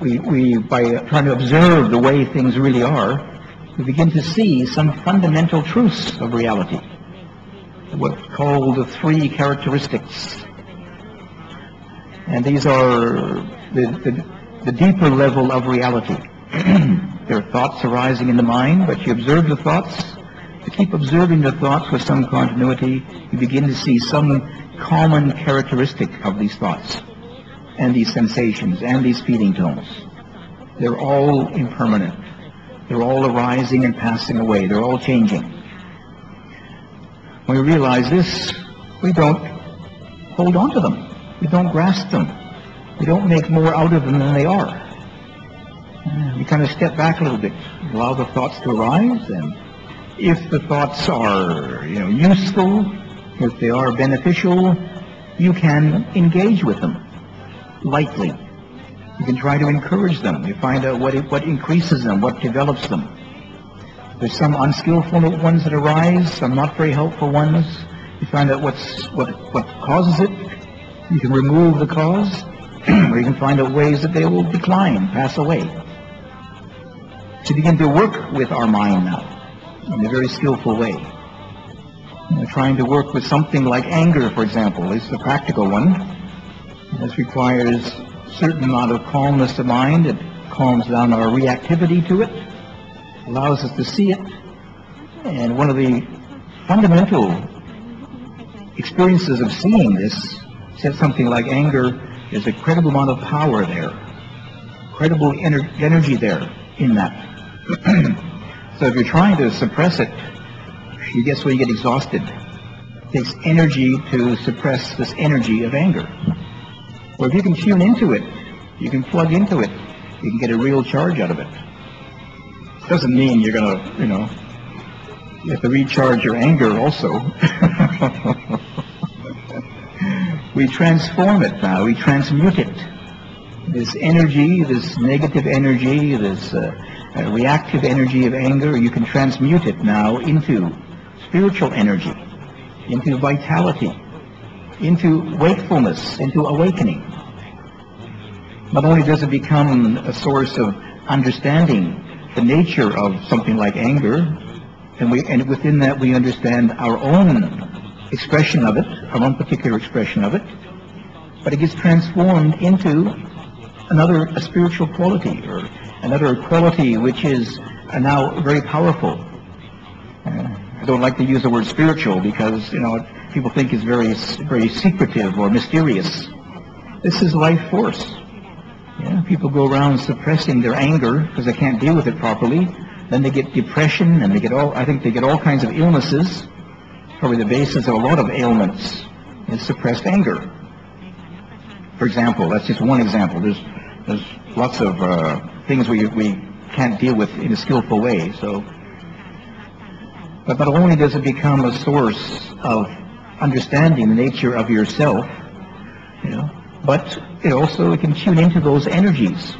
C: we by trying to observe the way things really are, we begin to see some fundamental truths of reality, what's called the three characteristics. And these are the deeper level of reality. There are thoughts arising in the mind, but you observe the thoughts. To keep observing the thoughts with some continuity, you begin to see some common characteristic of these thoughts, and these sensations, and these feeling tones. They're all impermanent. They're all arising and passing away. They're all changing. When we realize this, we don't hold on to them. We don't grasp them. We don't make more out of them than they are. We kind of step back a little bit, allow the thoughts to arise, and if the thoughts are, useful, if they are beneficial, you can engage with them lightly. You can try to encourage them. You find out what increases them, what develops them. There's some unskillful ones that arise, some not very helpful ones. You find out what causes it. You can remove the cause, or you can find out ways that they will decline, pass away. To begin to work with our mind now, in a very skillful way. Trying to work with something like anger, for example, is the practical one. This requires a certain amount of calmness of mind. It calms down our reactivity to it, allows us to see it. And one of the fundamental experiences of seeing this, said something like anger, there's a credible amount of power there, credible energy there in that. So if you're trying to suppress it, you guess where you get exhausted. It takes energy to suppress this energy of anger. Or if you can tune into it, you can plug into it, you can get a real charge out of it. Doesn't mean you're going to, you have to recharge your anger also. We transform it now, we transmute it. This energy, this negative energy, this reactive energy of anger, you can transmute it now into spiritual energy, into vitality, into wakefulness, into awakening. Not only does it become a source of understanding the nature of something like anger,
D: And within that we understand our own expression of it, our own particular expression of it, but it gets transformed into a spiritual quality, or another quality which is now very powerful. I don't like to use the word spiritual because, people think it's very, very secretive or mysterious. This is life force. People go around suppressing their anger because they can't deal with it properly. Then they get depression, and they get all kinds of illnesses. Probably the basis of a lot of ailments is suppressed anger. For example, that's just one example. There's lots of things we can't deal with in a skillful way. But not only does it become a source of understanding the nature of yourself, but it can tune into those energies,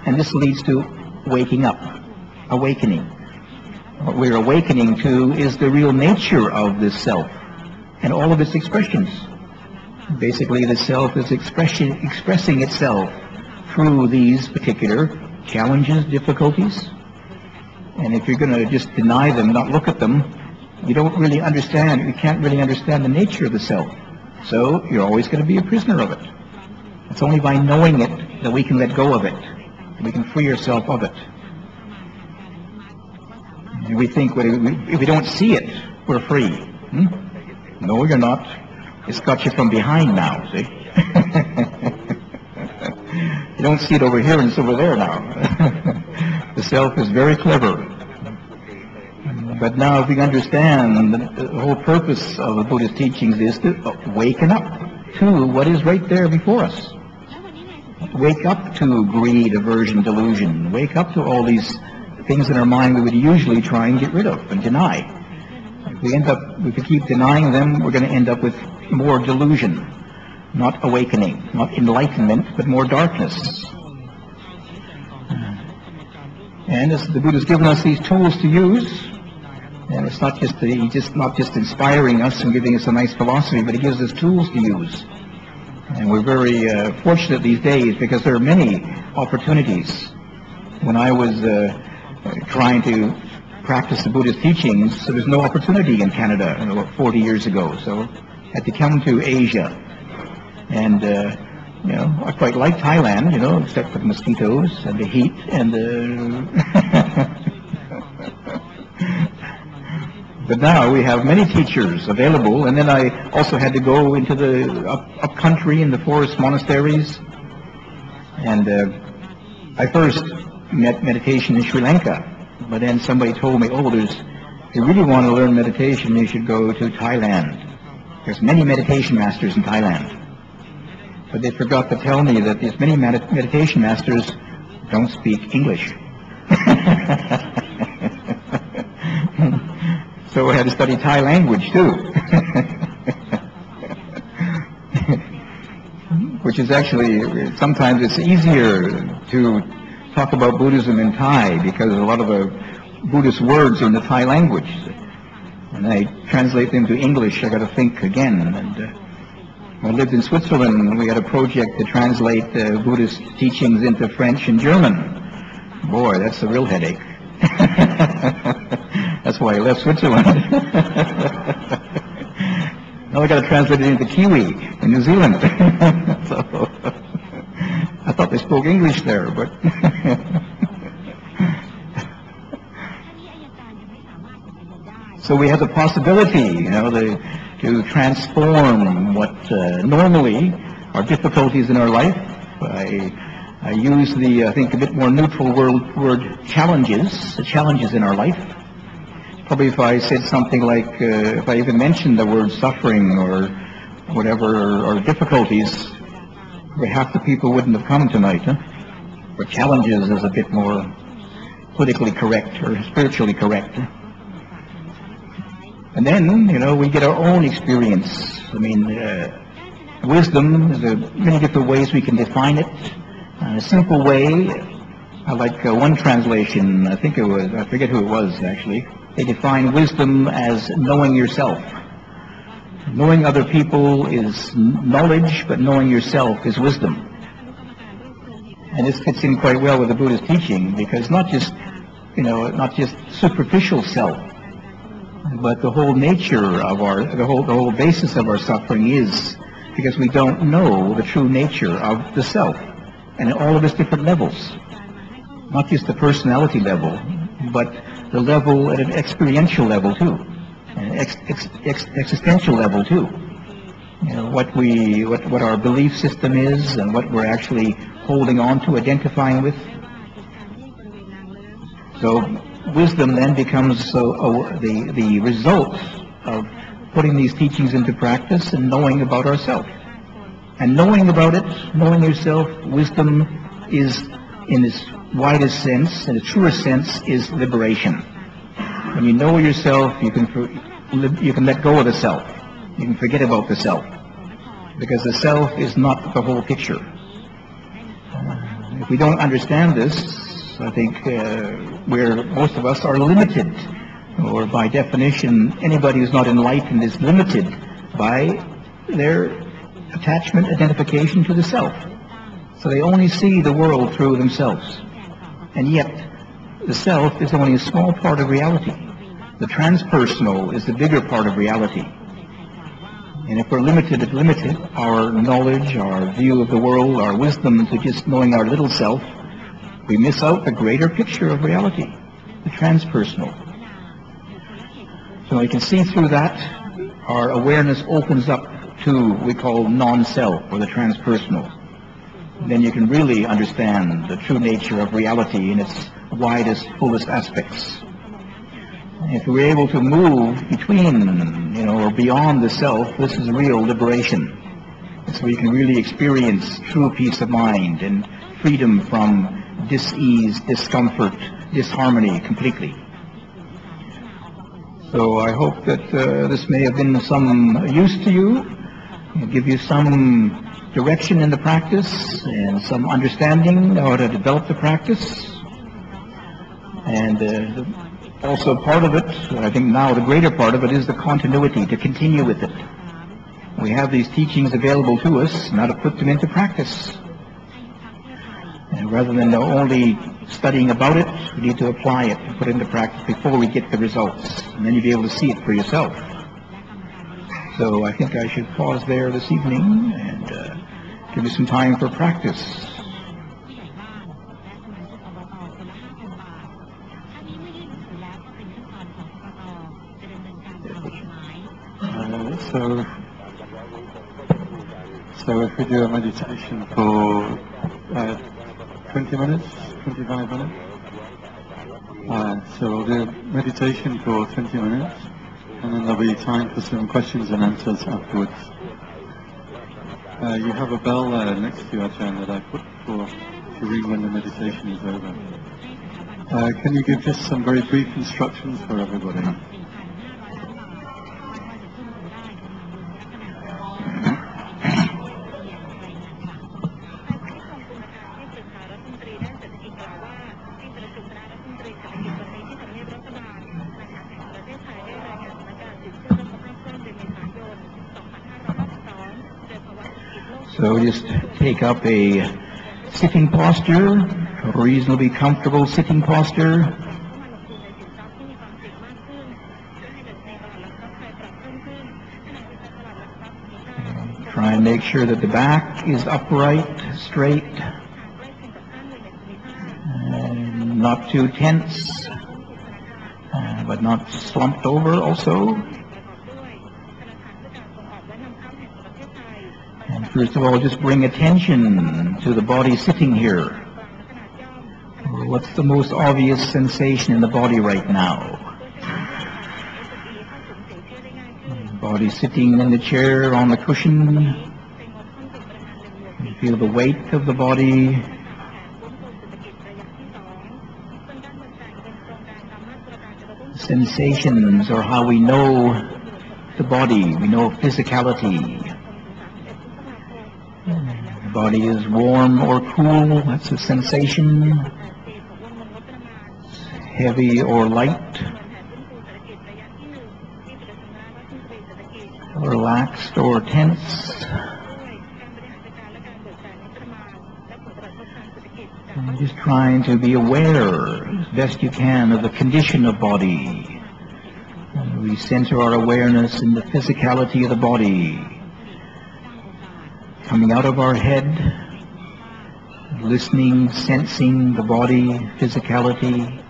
D: and this leads to waking up, awakening. What we're awakening to is the real nature of this self and all of its expressions. Basically, the self is expressing itself through these particular challenges, difficulties. And if you're going to just deny them, not look at them, you can't really understand the nature of the self. So you're always going to be a prisoner of it. It's only by knowing it that we can let go of it. We can free ourselves of it. And we think if we don't see it, we're free. No, you're not. It's got you from behind now, see? You don't see it over here and it's over there now. The self is very clever. But now if we understand that the whole purpose of the Buddhist teachings is to waken up to what is right there before us. Wake up to greed, aversion, delusion. Wake up to all these things in our mind we would usually try and get rid of and deny. If we keep denying them, we're going to end up with more delusion, not awakening, not enlightenment, but more darkness. And as the Buddha's given us these tools to use, and it's not just inspiring us and giving us a nice philosophy, but he gives us tools to use. And we're very fortunate these days because there are many opportunities. When I was trying to practice the Buddhist teachings, there was no opportunity in Canada about 40 years ago. So I had to come to Asia. And, I quite like Thailand, except for the mosquitoes and the heat and the... But now we have many teachers available, and then I also had to go into the up country in the forest monasteries. And I first met meditation in Sri Lanka, but then somebody told me, if you really want to learn meditation, you should go to Thailand. There's many meditation masters in Thailand. But they forgot to tell me that these many meditation masters don't speak English. So I had to study Thai language too. Which is actually, sometimes it's easier to talk about Buddhism in Thai because a lot of the Buddhist words are in the Thai language. And I translate them to English, I got to think again. And when I lived in Switzerland, we had a project to translate Buddhist teachings into French and German. Boy, that's a real headache. That's why I left Switzerland. Now I got to translate it into Kiwi in New Zealand. So I thought they spoke English there, but so we have the possibility, to transform what normally are difficulties in our life. I use I think a bit more neutral word challenges, the challenges in our life. Probably if I said something like, if I even mentioned the word suffering or whatever, or difficulties, half the people wouldn't have come tonight. But challenges is a bit more politically correct or spiritually correct. And then, we get our own experience. I mean, wisdom, there's many different ways we can define it. A simple way, I like one translation, I forget who it was actually. They define wisdom as knowing yourself. Knowing other people is knowledge, but knowing yourself is wisdom. And this fits in quite well with the Buddhist teaching, because not just superficial self, But the whole nature of the whole basis of our suffering is because we don't know the true nature of the self and at all of its different levels. Not just the personality level, but the level at an experiential level too, an existential level too. You know, what our belief system is and what we're actually holding on to, identifying with. So wisdom then becomes the result of putting these teachings into practice and knowing about ourselves. And knowing about it, knowing yourself, wisdom is, in its widest sense, in its truest sense, is liberation. When you know yourself, you can let go of the self. You can forget about the self, because the self is not the whole picture. If we don't understand this, I think most of us are limited, or by definition, anybody who's not enlightened is limited by their attachment, identification to the self. So they only see the world through themselves. And yet, the self is only a small part of reality. The transpersonal is the bigger part of reality. And if we're limited, our knowledge, our view of the world, our wisdom to just knowing our little self, we miss out the greater picture of reality, the transpersonal. So we can see through that, our awareness opens up to what we call non-self, or the transpersonal. Then you can really understand the true nature of reality in its widest, fullest aspects. If we're able to move between, or beyond the self, this is real liberation. So we can really experience true peace of mind and freedom from dis-ease, discomfort, disharmony completely. So I hope that this may have been some use to you, give you some direction in the practice and some understanding how to develop the practice. And also part of it, I think now the greater part of it, is the continuity, to continue with it. We have these teachings available to us, now to put them into practice. And rather than only studying about it, we need to apply it and put it into practice before we get the results. And then you'll be able to see it for yourself. So I think I should pause there this evening and give you some time for practice.
A: So if we do a meditation for 20 minutes, 25 minutes, so we'll do meditation for 20 minutes, and then there'll be time for some questions and answers afterwards. You have a bell next to you, Ajahn, that I put to ring when the meditation is over. Can you give just some very brief instructions for everybody?
D: So just take up a sitting posture, a reasonably comfortable sitting posture. Try and make sure that the back is upright, straight, and not too tense, but not slumped over also. And first of all, just bring attention to the body sitting here. What's the most obvious sensation in the body right now? Body sitting in the chair, on the cushion. You feel the weight of the body. Sensations, or how we know the body, we know physicality. The body is warm or cool, that's a sensation. Heavy or light. Relaxed or tense. And just trying to be aware as best you can of the condition of body. We center our awareness in the physicality of the body, coming out of our head, listening, sensing the body, physicality.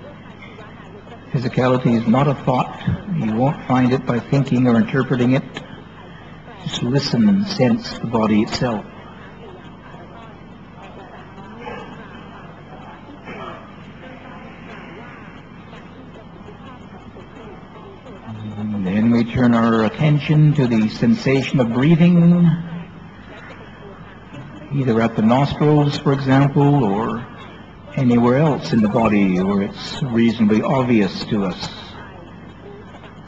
D: Physicality is not a thought. You won't find it by thinking or interpreting it. Just listen, sense the body itself. And then we turn our attention to the sensation of breathing, either at the nostrils, for example, or anywhere else in the body where it's reasonably obvious to us.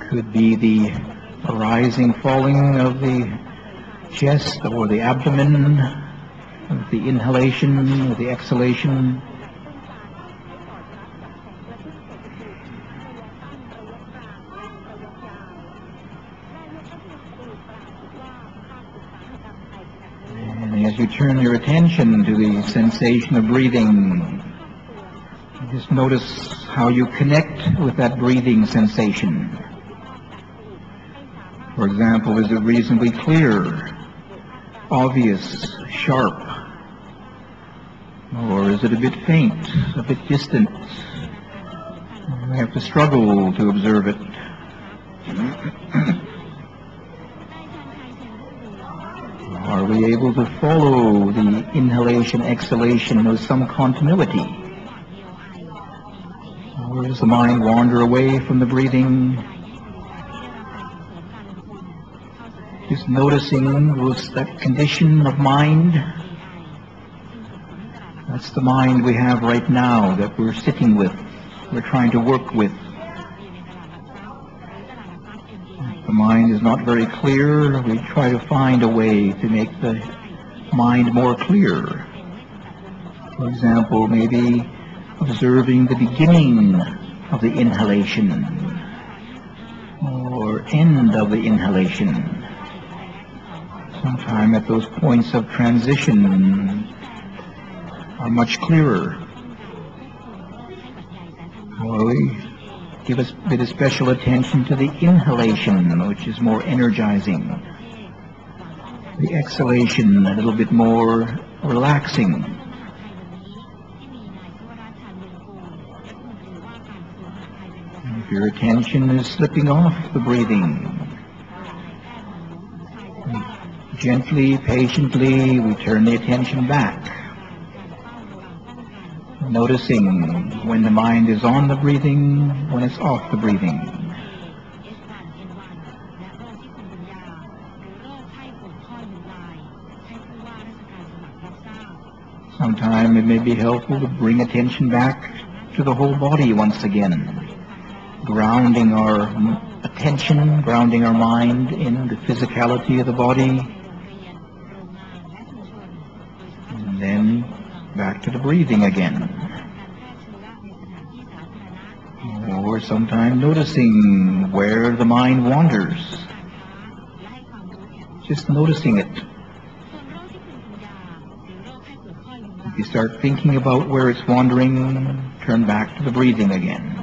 D: Could be the rising, falling of the chest or the abdomen, of the inhalation or the exhalation. And as you turn your attention to the sensation of breathing, just notice how you connect with that breathing sensation. For example, is it reasonably clear, obvious, sharp? Or is it a bit faint, a bit distant? We have to struggle to observe it. Are we able to follow the inhalation, exhalation with some continuity? Or does the mind wander away from the breathing? Just noticing that condition of mind. That's the mind we have right now that we're sitting with, we're trying to work with. The mind is not very clear. We try to find a way to make the mind more clear. For example, maybe observing the beginning of the inhalation or end of the inhalation. Sometime at those points of transition are much clearer. Or we give a bit of special attention to the inhalation, which is more energizing. The exhalation, a little bit more relaxing. And if your attention is slipping off the breathing, gently, patiently, we turn the attention back, noticing when the mind is on the breathing, when it's off the breathing. Sometimes it may be helpful to bring attention back to the whole body once again, grounding our attention, grounding our mind in the physicality of the body, and then back to the breathing again. Or sometimes noticing where the mind wanders. Just noticing it. If you start thinking about where it's wandering, turn back to the breathing again.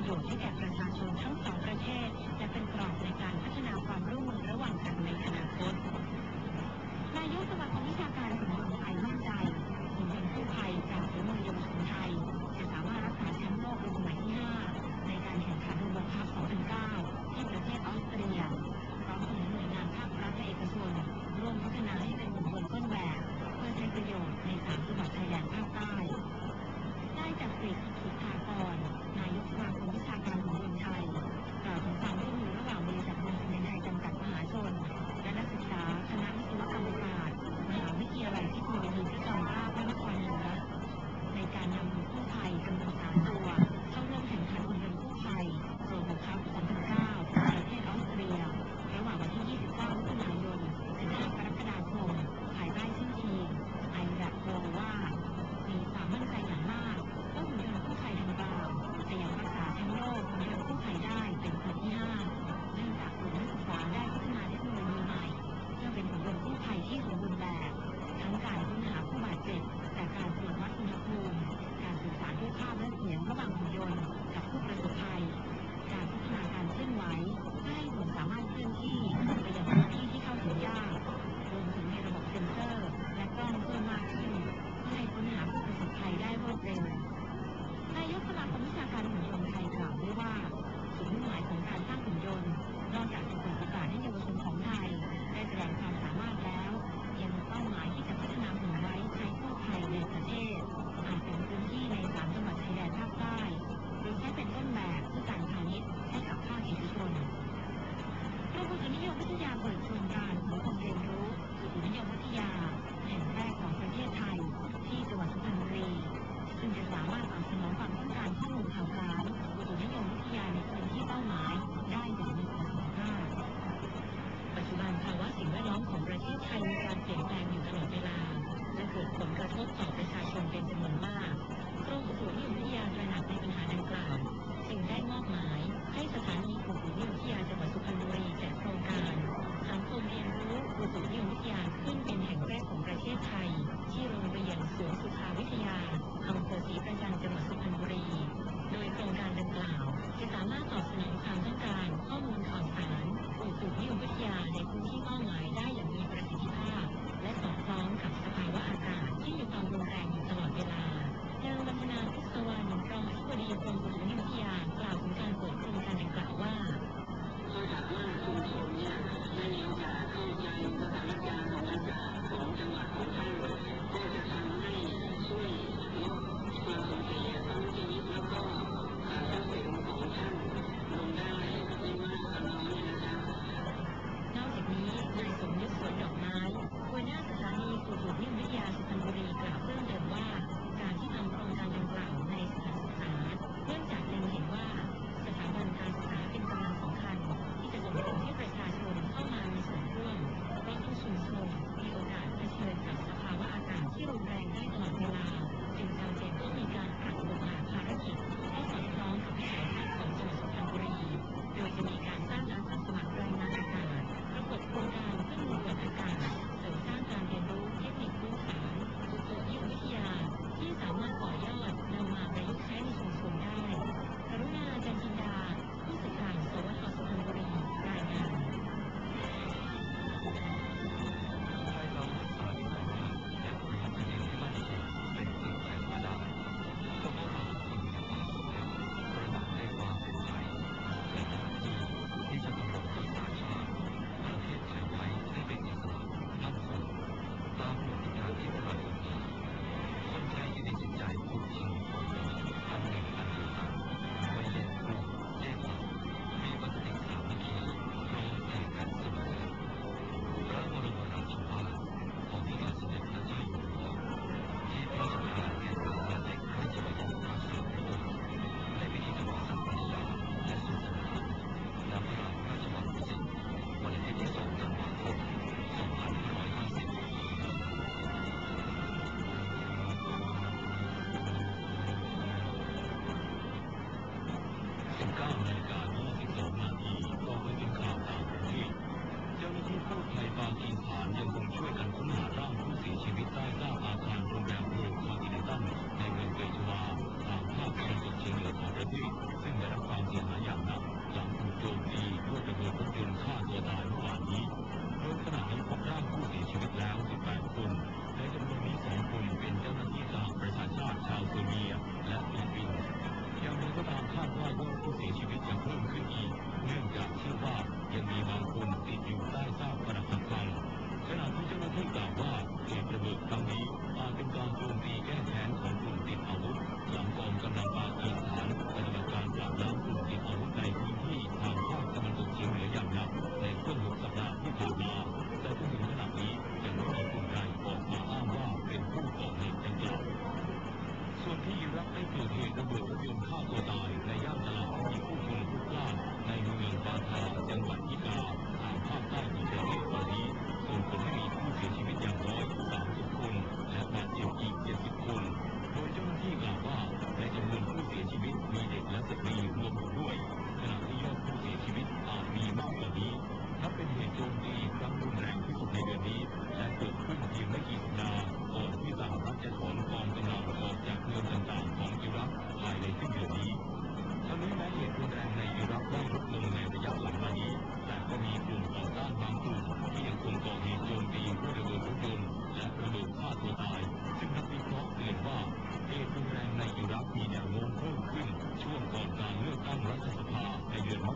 E: ยชน์ให้แก่ประชาชนทั้งสองประเทศและเป็นกรอบในการพัฒนาความร่วมมือระหว่างกันในอนาคตนายกสมาคมวิชาการหุ่นยนต์ไทยมั่นใจหุ่นยนต์กู้ภัยจากฝีมือเยาวชนไทยจะสามารถรักษาแชมป์โลกเป็นสมัยที่ 5ในการแข่งขันโรบอคัพ 2009 ที่ประเทศออสเตรียพร้อมเสนอหน่วยงานภาครัฐและเอกชนร่วมพัฒนาให้เป็นหุ่นยนต์ต้นแบบเพื่อใช้ประโยชน์ใน3จังหวัดชายแดนภาคใต้ได้จากสิทธิ์สุทธากรนายกสมาคมวิชาการ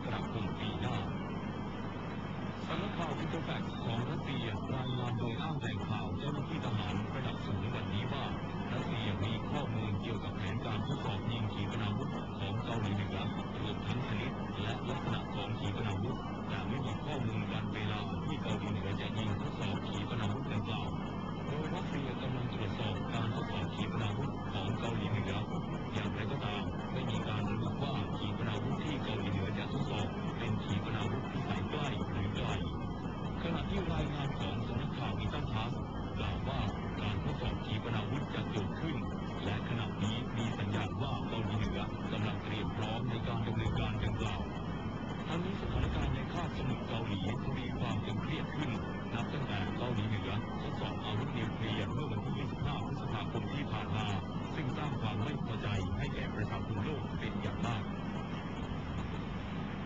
F: กราคมปีหน้าสำนักข่าวอินเตอร์แฟกซ์ของรัสเซียรายงานโดยอ้างแหล่งข่าวเจ้าหน้าที่ทหารระดับสูงวันนี้ว่ารัสเซียมีข้อมูลเกี่ยวกับแผนการทดสอบยิงขีปนาวุธของเกาหลีเหนือรวมทั้งชนิดและลักษณะของขีปนาวุธแต่ไม่มีข้อมูลวันเวลาที่เกาหลีเหนือจะยิงทดสอบขีปนาวุธดังกล่าวโดยรัสเซียกำลังตรวจสอบการทดสอบขีปนาวุธของเกาหลีเหนืออย่างไรก็ตามไม่มีการระบุว่าขีปนาวุธที่เกาหลีเหนือจะทดสอบเป็นขีปนาวุธพิสัยใกล้หรือไกลขณะที่รายงานของสำนักข่าวอินเตอร์ทัสกล่าวว่าการทดสอบขีปนาวุธจะเกิดขึ้นและขณะนี้มีสัญญาณว่าเกาหลีเหนือกำลังเตรียมพร้อมในการดำเนินการดังกล่าวทั้งนี้สถานการณ์ในคาบสมุทรเกาหลีทวีความตึงเครียดขึ้นนับตั้งแต่เกาหลีเหนือทดสอบอาวุธนิวเคลียร์เมื่อวันที่ 25 พฤษภาคมที่ผ่านมาซึ่งสร้างความไม่พอใจให้แก่ประชาชนโลกเป็นอย่างมาก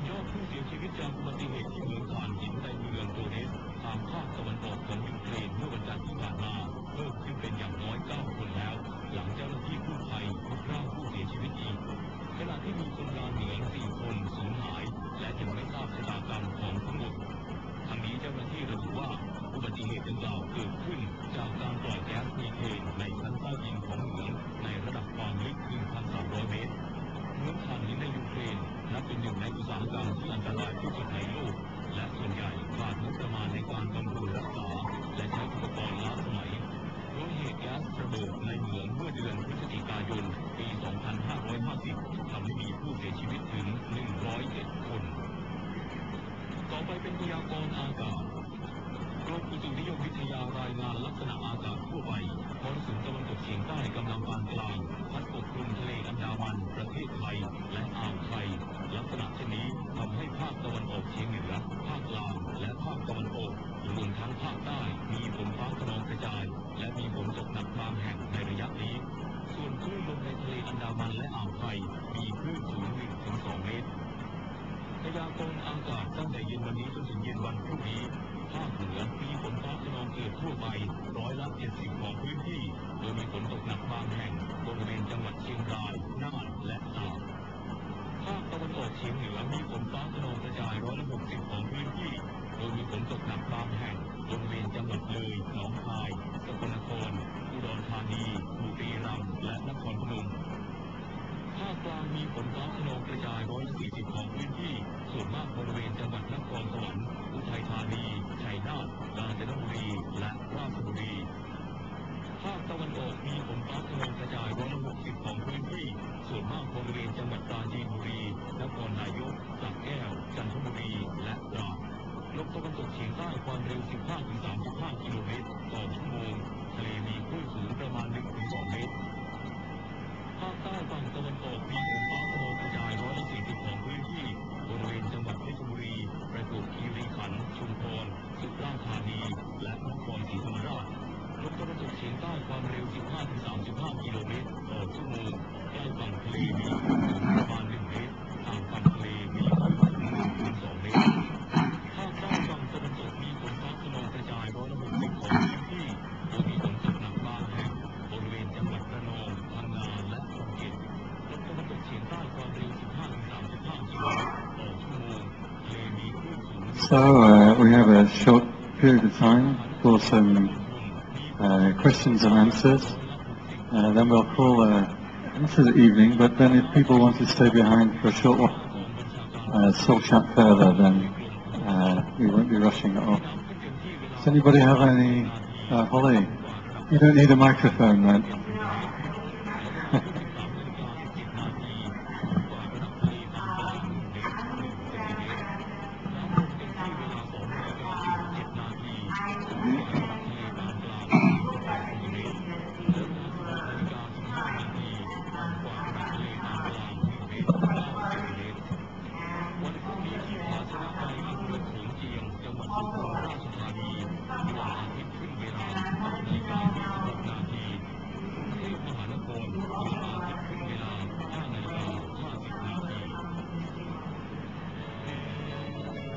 F: ยอดผู้เสียชีวิตจากอุบัติเหตุที่เหมืองถ่านหินในเมืองโดเนสทางภาคตะวันออกของยูเครนเมื่อวันจันทร์ที่ผ่านมาเพิ่มขึ้นเป็นอย่างน้อย 9 คนแล้วหลังเจ้าหน้าที่กู้ภัยพบร่างผู้เสียชีวิตอีกขณะที่มีคนงานเหมือง 4 คนสูญหายและยังไม่ทราบชะตากรรมของทั้งหมดทั้งนี้เจ้าหน้าที่ระบุว่าอุบัติเหตุดังกล่าวเกิดขึ้นจากการปล่อยแก๊สมีเทนในชั้นใต้ดินของเหมืองในระดับความลึก 1,300 เมตรเหมืองถ่านหินในยูเครนนับเป็นหนึ่งในอุตสาหกรรมที่อันตรายที่สุดในโลกและส่วนใหญ่ขาดงบประมาณในการบำรุงรักษาและใช้อุปกรณ์ล้าสมัยโดยเหตุแก๊สระเบิดในเหมืองเมื่อเดือนพฤศจิกายนปี 2550 ทำให้มีผู้เสียชีวิตถึง 107 คนต่อไปเป็นพยากรณ์อากาศกรมอุตุนิยมวิทยารายงานลักษณะอากาศทั่วไปมรสุมตะวันตกเฉียงใต้กำลังปานกลางพัดปกคลุมทะเลอันดามันประเทศไทยและอ่าวไทยลักษณะเช่นนี้ทำให้ภาคตะวันออกเฉียงเหนือภาคกลางและภาคตะวันออกรวมทั้งภาคใต้มีฝนฟ้าคะนองกระจายและมีฝนตกหนักบางแห่งในระยะนี้ส่วนคลื่นลมในทะเลอันดามันและอ่าวไทยมีคลื่นสูง 1-2 เมตรพยากรณ์อากาศตั้งแต่เย็นวันนี้จนถึงเย็นวันพรุ่งนี้ภาคเหนือมีฝนฟ้าคะนองเกือบทั่วไป70%ของพื้นที่โดยมีฝนตกหนักบางแห่งบริเวณจังหวัดเชียงรายน่านและตากภาคตะวันออกเฉียงเหนือมีฝนฟ้าคะนองกระจาย60%ของพื้นที่โดยมีฝนตกหนักบางแห่งบริเวณจังหวัดเลยหนองคายสกลนครอุดรธานีบุรีรัมย์และนครพนมภาคกลางมีฝนฟ้าคะนองกระจาย40%ของพื้นที่ส่วนมากบริเวณจังหวัดนครสวรรค์อุทัยธานีชัยนาทกาญจนบุรีและราชบุรีภาคตะวันออกมีฝนฟ้าคะนองกระจาย60%ของพื้นที่ส่วนมากบริเวณจังหวัดปราจีนบุรีนครนายกสระแก้วจันทบุรีและตราดลมตะวันตกเฉียงใต้ความเร็ว 15-35 กิโลเมตรต่อชั่วโมงทะเลมีคลื่นสูงประมาณ 1-2 เมตรภาคใต้ฝั่งตะวันออกมีฝนฟ้าคะนองกระจาย40%ของพื้นที่บริเวณจังหวัดเพชรบุรีประจวบคีรีขันธ์ชุมพรสุราษฎร์ธานีและนครศรีธรรมราชลมตะวันตกเฉียงใต้ความเร็ว 15-35 กิโลเมตรต่อชั่วโมงใกล้ฝั่งทะเลมีคลื่นสูงประมาณ 1 เมตรห่างฝั่งทะเลมีคลื่นสูง 1-2 เมตรภาคใต้ฝั่งตะวันตกมีฝนฟ้าคะนองกระจาย60%ของพื้นที่โดยมีฝนตกหนักบางแห่งบริเวณจังหวัดระนองพังงาและภูเก็ตลมตะวันตกเฉียงใต้ความเร็ว 15-35 กิโลเมตรต่อชั่วโมงทะเลมีคลื่นสูง
A: So we have a short period of time for some questions and answers. Then we'll call into the evening, but then if people want to stay behind for a short while, still chat further, then we won't be rushing it off. Does anybody have any... Holly, you don't need a microphone, right?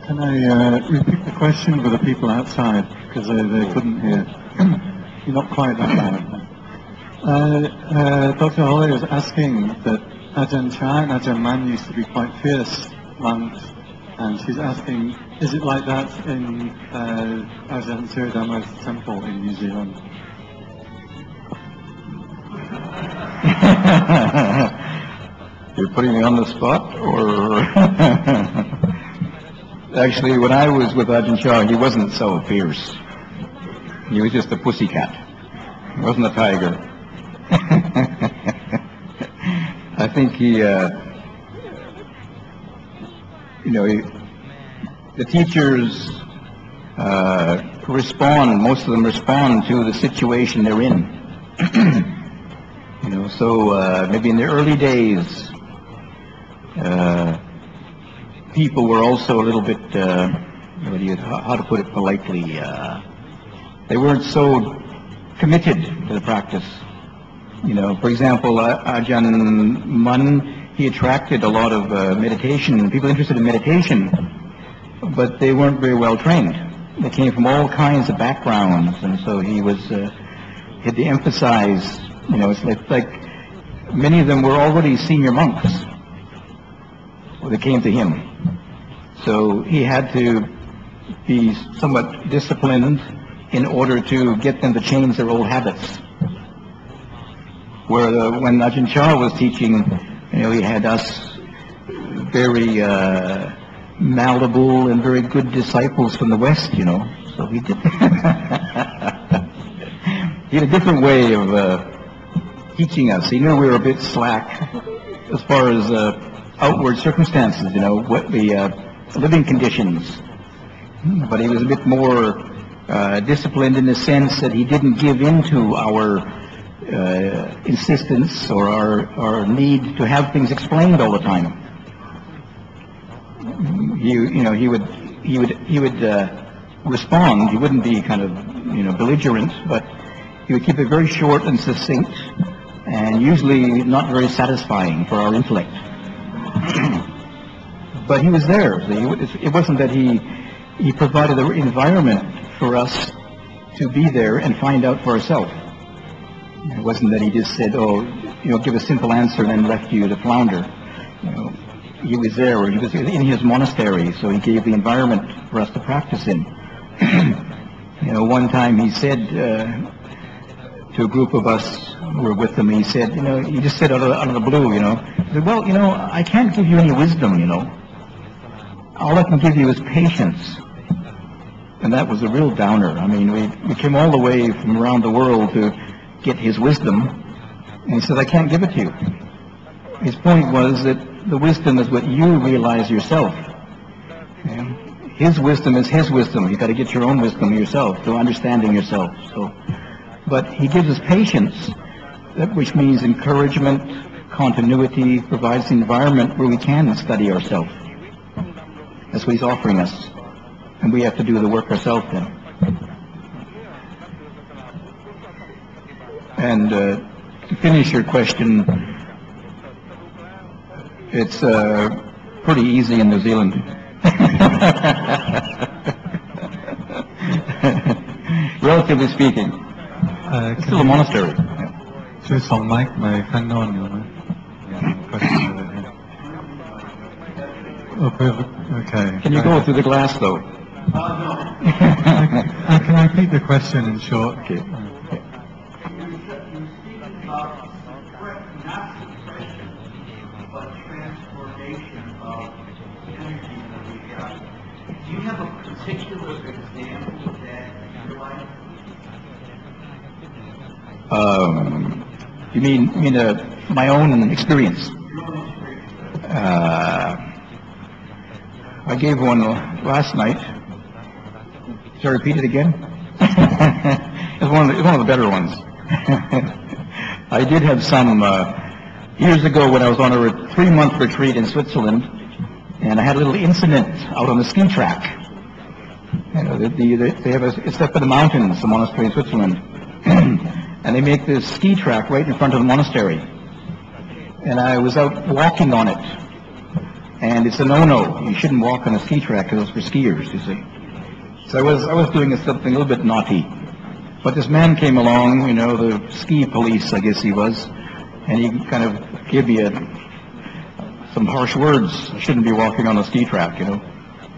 A: Can I repeat the question for the people outside, because they couldn't hear. You're not quite that loud. Dr. Holly was asking that Ajahn Chah and Ajahn Man used to be quite fierce monks, And she's asking, is it like that in Ajahn Siradhamma's temple in New Zealand?
D: You're putting me on the spot, or actually, when I was with Ajahn Chah, he wasn't so fierce. He was just a pussycat. He wasn't a tiger. I think the teachers respond. Most of them respond to the situation they're in. So maybe in the early days, people were also a little bit, how to put it politely, they weren't so committed to the practice. For example, Ajahn Mun, he attracted a lot of meditation, people interested in meditation, but they weren't very well trained. They came from all kinds of backgrounds, and so he had to emphasize, it's like many of them were already senior monks when they came to him. So he had to be somewhat disciplined in order to get them to change their old habits. Where when Ajahn Chah was teaching, he had us very malleable and very good disciples from the West, So he did. He had a different way of teaching us. He knew we were a bit slack as far as outward circumstances, what the living conditions. But he was a bit more disciplined in the sense that he didn't give in to our insistence or our need to have things explained all the time. He would respond. He wouldn't be kind of belligerent, but he would keep it very short and succinct, and usually not very satisfying for our intellect. But he was there. It wasn't that he provided the environment for us to be there and find out for ourselves. It wasn't that he just said, give a simple answer and then left you to flounder. He was there, or he was in his monastery, so he gave the environment for us to practice in. One time he said to a group of us who were with him, he said, he just said out of the blue, he said, well, I can't give you any wisdom, All I can give you is patience. And that was a real downer. I mean, we came all the way from around the world to get his wisdom, and he said, I can't give it to you. His point was that the wisdom is what you realize yourself. His wisdom is his wisdom. You've got to get your own wisdom yourself, to understanding yourself. But he gives us patience, which means encouragement, continuity, provides the environment where we can study ourselves. That's what he's offering us. And we have to do the work ourselves then. And to finish your question, it's pretty easy in New Zealand. Relatively speaking. It's still a monastery.
A: ช่วยส่งไมค์มาข้างโน้นอยู่ไหม Okay.
D: Can you go through the glass, though?
A: I can repeat the question in short.
D: Okay.
G: Do you have a particular example of that in your life?
D: You mean my own experience? I gave one last night. Shall I repeat it again? It's one of the better ones. I did have some years ago when I was on a 3-month retreat in Switzerland, and I had a little incident out on the ski track. They have it's up in the mountains, the monastery in Switzerland, and they make this ski track right in front of the monastery. And I was out walking on it, and it's a no-no. You shouldn't walk on a ski track because it's for skiers, you see. So I was doing something a little bit naughty. But this man came along, the ski police, I guess he was, and he kind of gave me some harsh words. I shouldn't be walking on a ski track,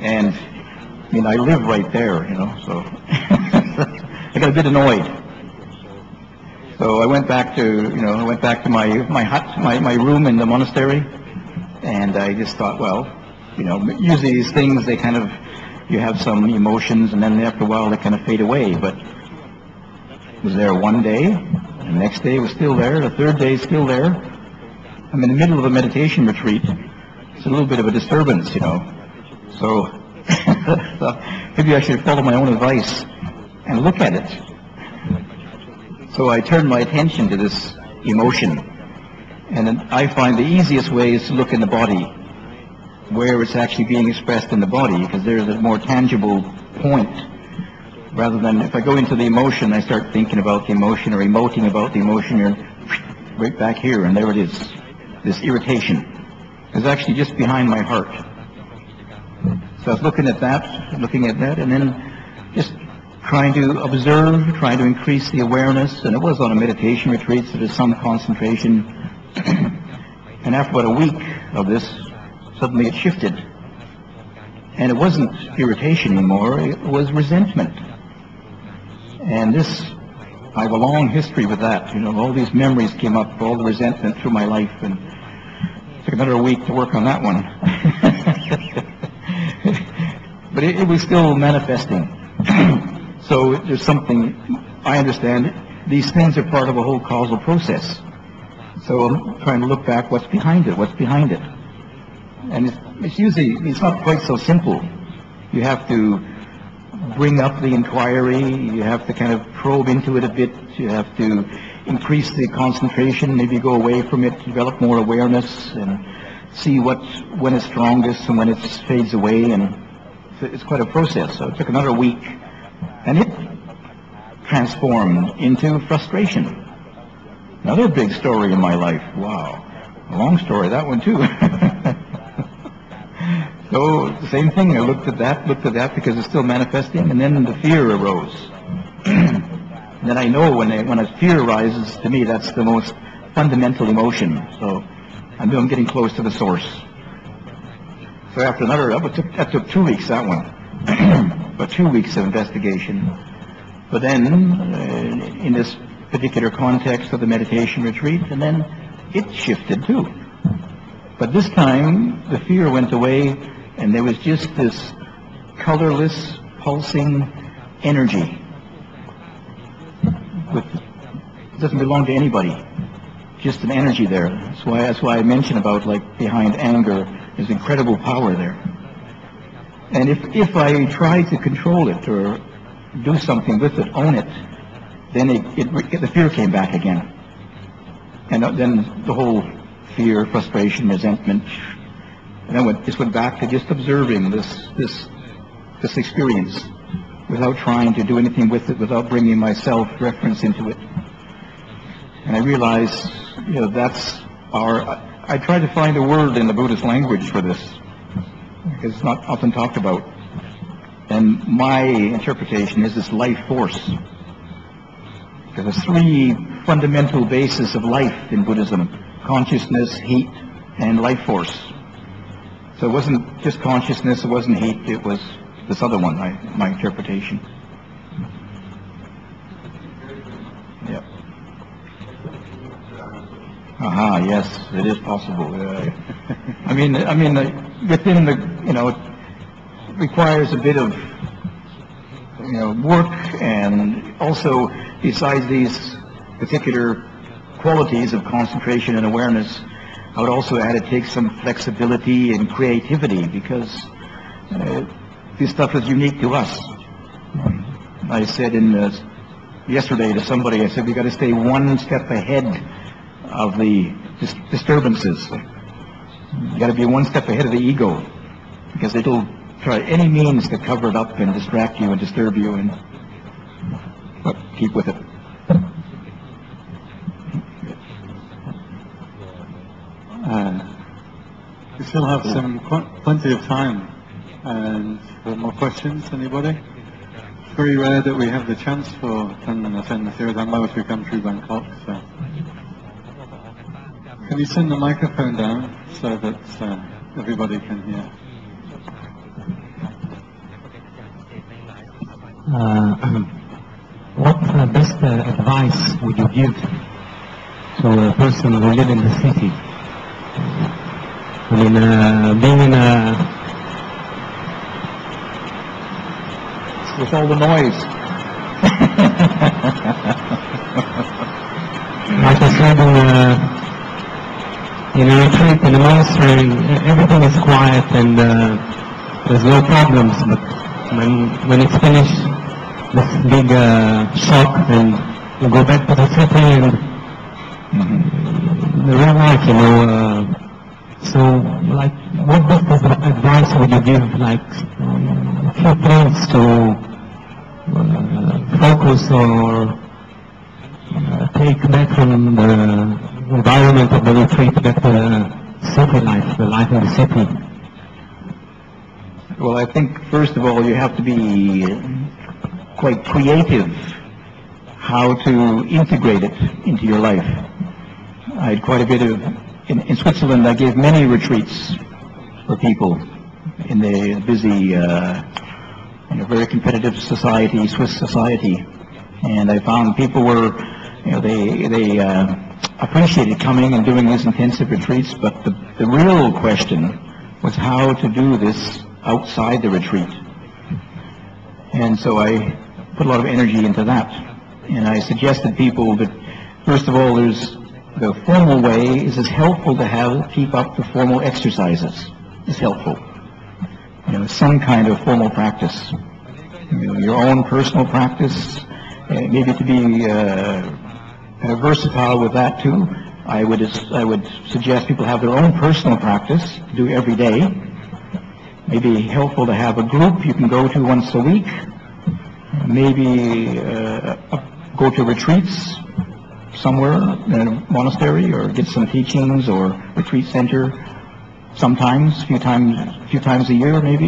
D: And I mean, I live right there, so I got a bit annoyed. So I went back to my hut, my room in the monastery, and I just thought, well, usually these things, they kind of, you have some emotions, and then after a while they kind of fade away. But it was there one day, the next day it was still there, the third day still there. I'm in the middle of a meditation retreat. It's a little bit of a disturbance, So maybe I should follow my own advice and look at it. So I turned my attention to this emotion, and then I find the easiest way is to look in the body, where it's actually being expressed in the body, because there's a more tangible point, rather than if I go into the emotion, I start thinking about the emotion or emoting about the emotion, you're right back here, and there it is. This irritation is actually just behind my heart. So I was looking at that, and then just trying to observe, trying to increase the awareness, and it was on a meditation retreat, so there's some concentration. And after about a week of this, suddenly it shifted. And it wasn't irritation anymore, it was resentment. And this, I have a long history with that. All these memories came up, all the resentment through my life, and it took another week to work on that one. But it was still manifesting. So there's something, I understand, these things are part of a whole causal process. So I'm trying to look back, what's behind it? And it's usually, it's not quite so simple. You have to bring up the inquiry, you have to kind of probe into it a bit, you have to increase the concentration, maybe go away from it, develop more awareness, and see when it's strongest and when it fades away, and it's quite a process. So it took another week, and it transformed into frustration. Another big story in my life. Wow. A long story, that one too. So the same thing, I looked at that because it's still manifesting, and then the fear arose. And then I know when a fear arises, to me that's the most fundamental emotion. So I'm getting close to the source. So after that took 2 weeks, that one. But 2 weeks of investigation. But then, in this particular context of the meditation retreat, and then it shifted too. But this time, the fear went away, and there was just this colorless, pulsing energy. It doesn't belong to anybody. Just an energy there. That's why I mentioned about, like, behind anger, there's incredible power there. And if I try to control it or do something with it, own it, then the fear came back again. And then the whole fear, frustration, resentment, and then just went back to just observing this experience without trying to do anything with it, without bringing my self-reference into it. And I realized, I try to find a word in the Buddhist language for this, because it's not often talked about. And my interpretation is this life force. There's 3 fundamental bases of life in Buddhism: consciousness, heat, and life force. So it wasn't just consciousness, it wasn't heat, it was this other one, my interpretation. Yeah. Aha, yes, it is possible. I mean, within the, it requires a bit of, work, and also, besides these particular qualities of concentration and awareness, I would also add it takes some flexibility and creativity, because this stuff is unique to us. I said yesterday to somebody, I said, we got to stay one step ahead of the disturbances. You got to be one step ahead of the ego, because it'll try any means to cover it up and distract you and disturb you, but keep with it.
A: We still have plenty of time, and for more questions, anybody? It's very rare that we have the chance for 10 minutes in the series. I know if we come through Bangkok, so. Can you send the microphone down so that everybody can hear?
H: what best advice would you give to a person who lives in the city? I mean, being in a...
D: With all the noise.
H: Like I said, in a retreat, in a monastery, everything is quiet and there's no problems, but when it's finished, this big shock, and you go back to the city and the real life, so, like, what best advice would you give, like, a few things to focus or take back from the environment of the retreat, back to the city life, the life in the city?
D: Well, I think, first of all, you have to be quite creative how to integrate it into your life. I had quite a bit of... In Switzerland, I gave many retreats for people in the busy, very competitive society, Swiss society. And I found people were, they appreciated coming and doing these intensive retreats, but the real question was how to do this outside the retreat. And so I put a lot of energy into that. And I suggested people that, first of all, the formal way is as helpful to keep up the formal exercises. It's helpful. Some kind of formal practice. Your own personal practice, maybe to be kind of versatile with that too. I would suggest people have their own personal practice to do every day. Maybe helpful to have a group you can go to once a week. Maybe go to retreats somewhere in a monastery, or get some teachings or retreat center sometimes, a few times a year, maybe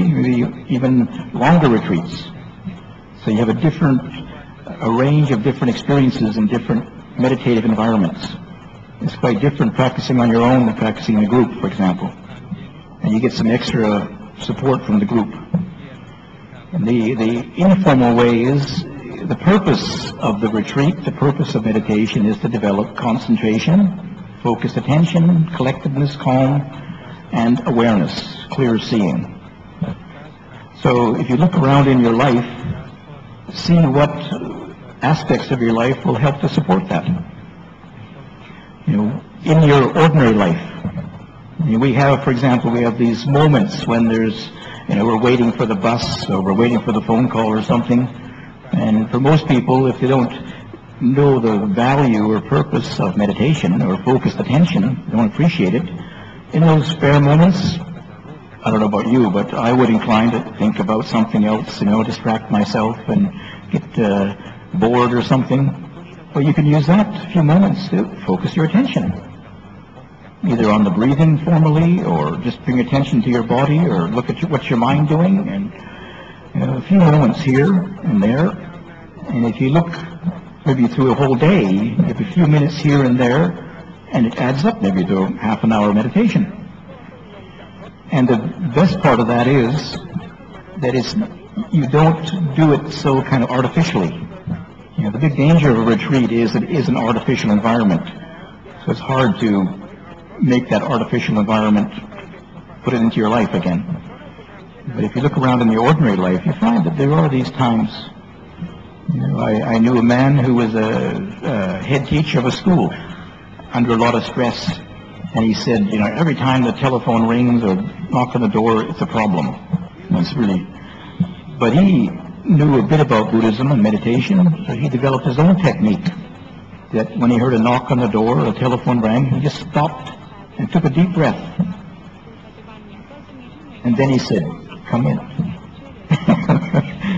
D: even longer retreats. So you have a range of different experiences in different meditative environments. It's quite different practicing on your own than practicing in a group, for example. And you get some extra support from the group. And the informal way is, the purpose of the retreat, the purpose of meditation is to develop concentration, focused attention, collectedness, calm, and awareness, clear seeing. So if you look around in your life, see what aspects of your life will help to support that. In your ordinary life, we have, for example, these moments when there's, we're waiting for the bus, or we're waiting for the phone call or something. And for most people, if they don't know the value or purpose of meditation or focused attention, they don't appreciate it, in those spare moments, I don't know about you, but I would incline to think about something else, distract myself and get bored or something. Well, you can use that few moments to focus your attention, either on the breathing formally, or just bring attention to your body, or look at what's your mind doing, and a few moments here and there. And if you look maybe through a whole day, you have a few minutes here and there, and it adds up maybe to half an hour meditation. And the best part of that is that you don't do it so kind of artificially. The big danger of a retreat is it is an artificial environment. So it's hard to make that artificial environment, put it into your life again. But if you look around in the ordinary life, you find that there are these times. I knew a man who was a head teacher of a school under a lot of stress, and he said, every time the telephone rings or knock on the door, it's a problem. But he knew a bit about Buddhism and meditation, so he developed his own technique. That when he heard a knock on the door or a telephone rang, he just stopped and took a deep breath. And then he said, "Come in."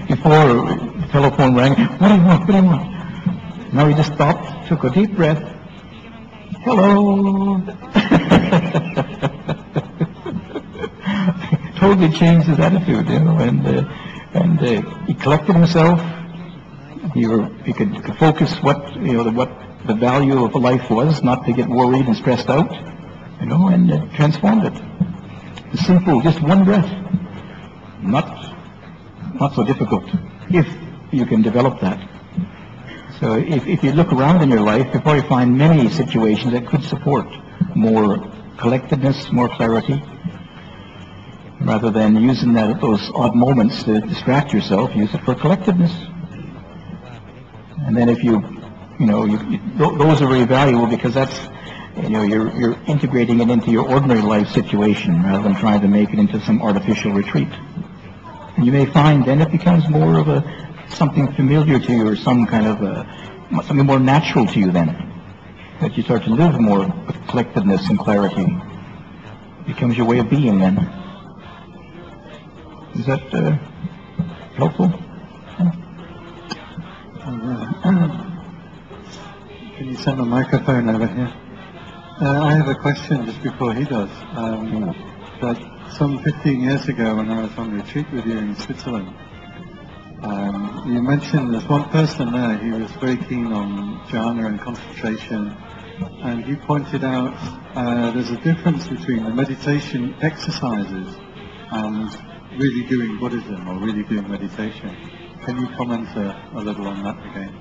D: Before the telephone rang, "What do you want? What do you want?" Now he just stopped, took a deep breath. "Hello." Totally changed his attitude, and he collected himself. He could focus what the value of life was, not to get worried and stressed out, and transformed it. Simple, just one breath. Not so difficult. If you can develop that. So if you look around in your life, you'll probably find many situations that could support more collectedness, more clarity, rather than using those odd moments to distract yourself. Use it for collectedness. And then if those are very valuable because that's, you're integrating it into your ordinary life situation rather than trying to make it into some artificial retreat. And you may find then it becomes more of something familiar to you, or some kind of something more natural to you then. That you start to live more with collectedness and clarity. It becomes your way of being then. Is that helpful?
A: Can you send the microphone over here? I have a question just before he does. That some 15 years ago when I was on retreat with you in Switzerland, you mentioned there's one person there, he was very keen on jhana and concentration, and he pointed out there's a difference between the meditation exercises and really doing Buddhism or really doing meditation. Can you comment a little on that again?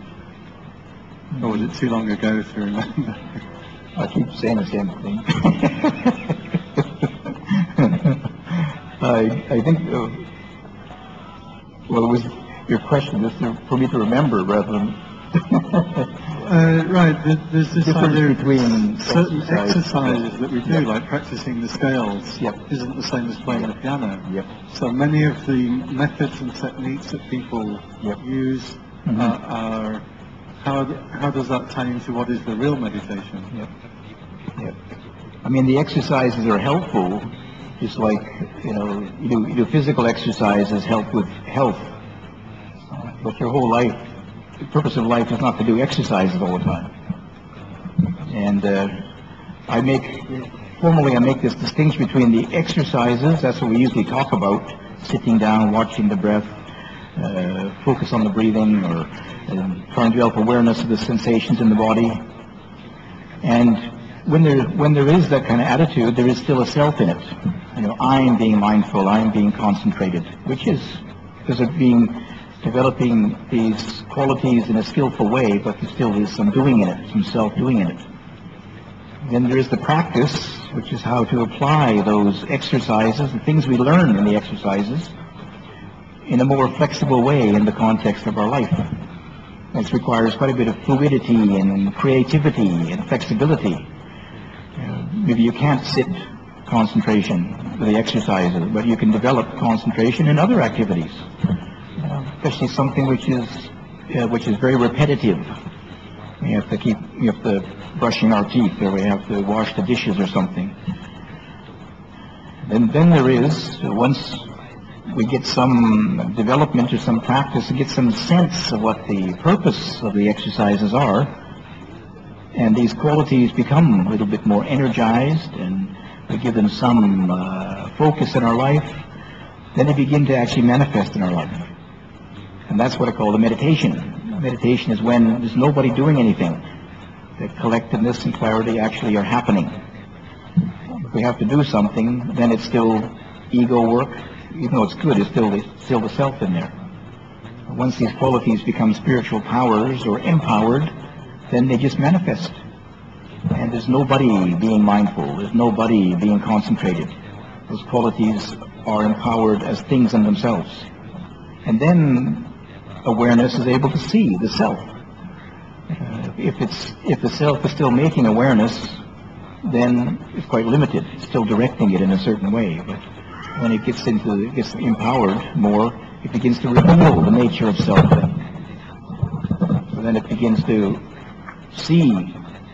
A: Or was it too long ago to remember?
D: I keep saying the same thing. I think, well, it was your question just for me to remember rather than...
A: right, there's this idea
D: between
A: certain exercises that we do, like practicing the scales, isn't the same as playing the piano. So many of the methods and techniques that people use are how does that tie into what is the real meditation?
D: I mean, the exercises are helpful, just like, you do physical exercises help with health, but your whole life, the purpose of life is not to do exercises all the time. And I make this distinction between the exercises, that's what we usually talk about, sitting down, watching the breath, focus on the breathing, or trying to develop awareness of the sensations in the body. And when there is that kind of attitude, there is still a self in it. I'm being mindful, I'm being concentrated, which is because of developing these qualities in a skillful way, but there still is some doing in it, some self-doing in it. Then there is the practice, which is how to apply those exercises, the things we learn in the exercises, in a more flexible way in the context of our life. This requires quite a bit of fluidity and creativity and flexibility. Maybe you can't sit concentration with the exercises, but you can develop concentration in other activities. Especially something which is very repetitive. We have to brushing our teeth, or we have to wash the dishes or something. Then there is, once we get some development or some practice, and get some sense of what the purpose of the exercises are, and these qualities become a little bit more energized, and we give them some focus in our life, then they begin to actually manifest in our life. And that's what I call the meditation. Meditation is when there's nobody doing anything. The collectedness and clarity actually are happening. If we have to do something, then it's still ego work. Even though it's good, it's still the self in there. Once these qualities become spiritual powers or empowered, then they just manifest. And there's nobody being mindful. There's nobody being concentrated. Those qualities are empowered as things in themselves. And then awareness is able to see the self. If the self is still making awareness, then it's quite limited. It's still directing it in a certain way. But when it gets empowered more, it begins to reveal the nature of self. So then it begins to see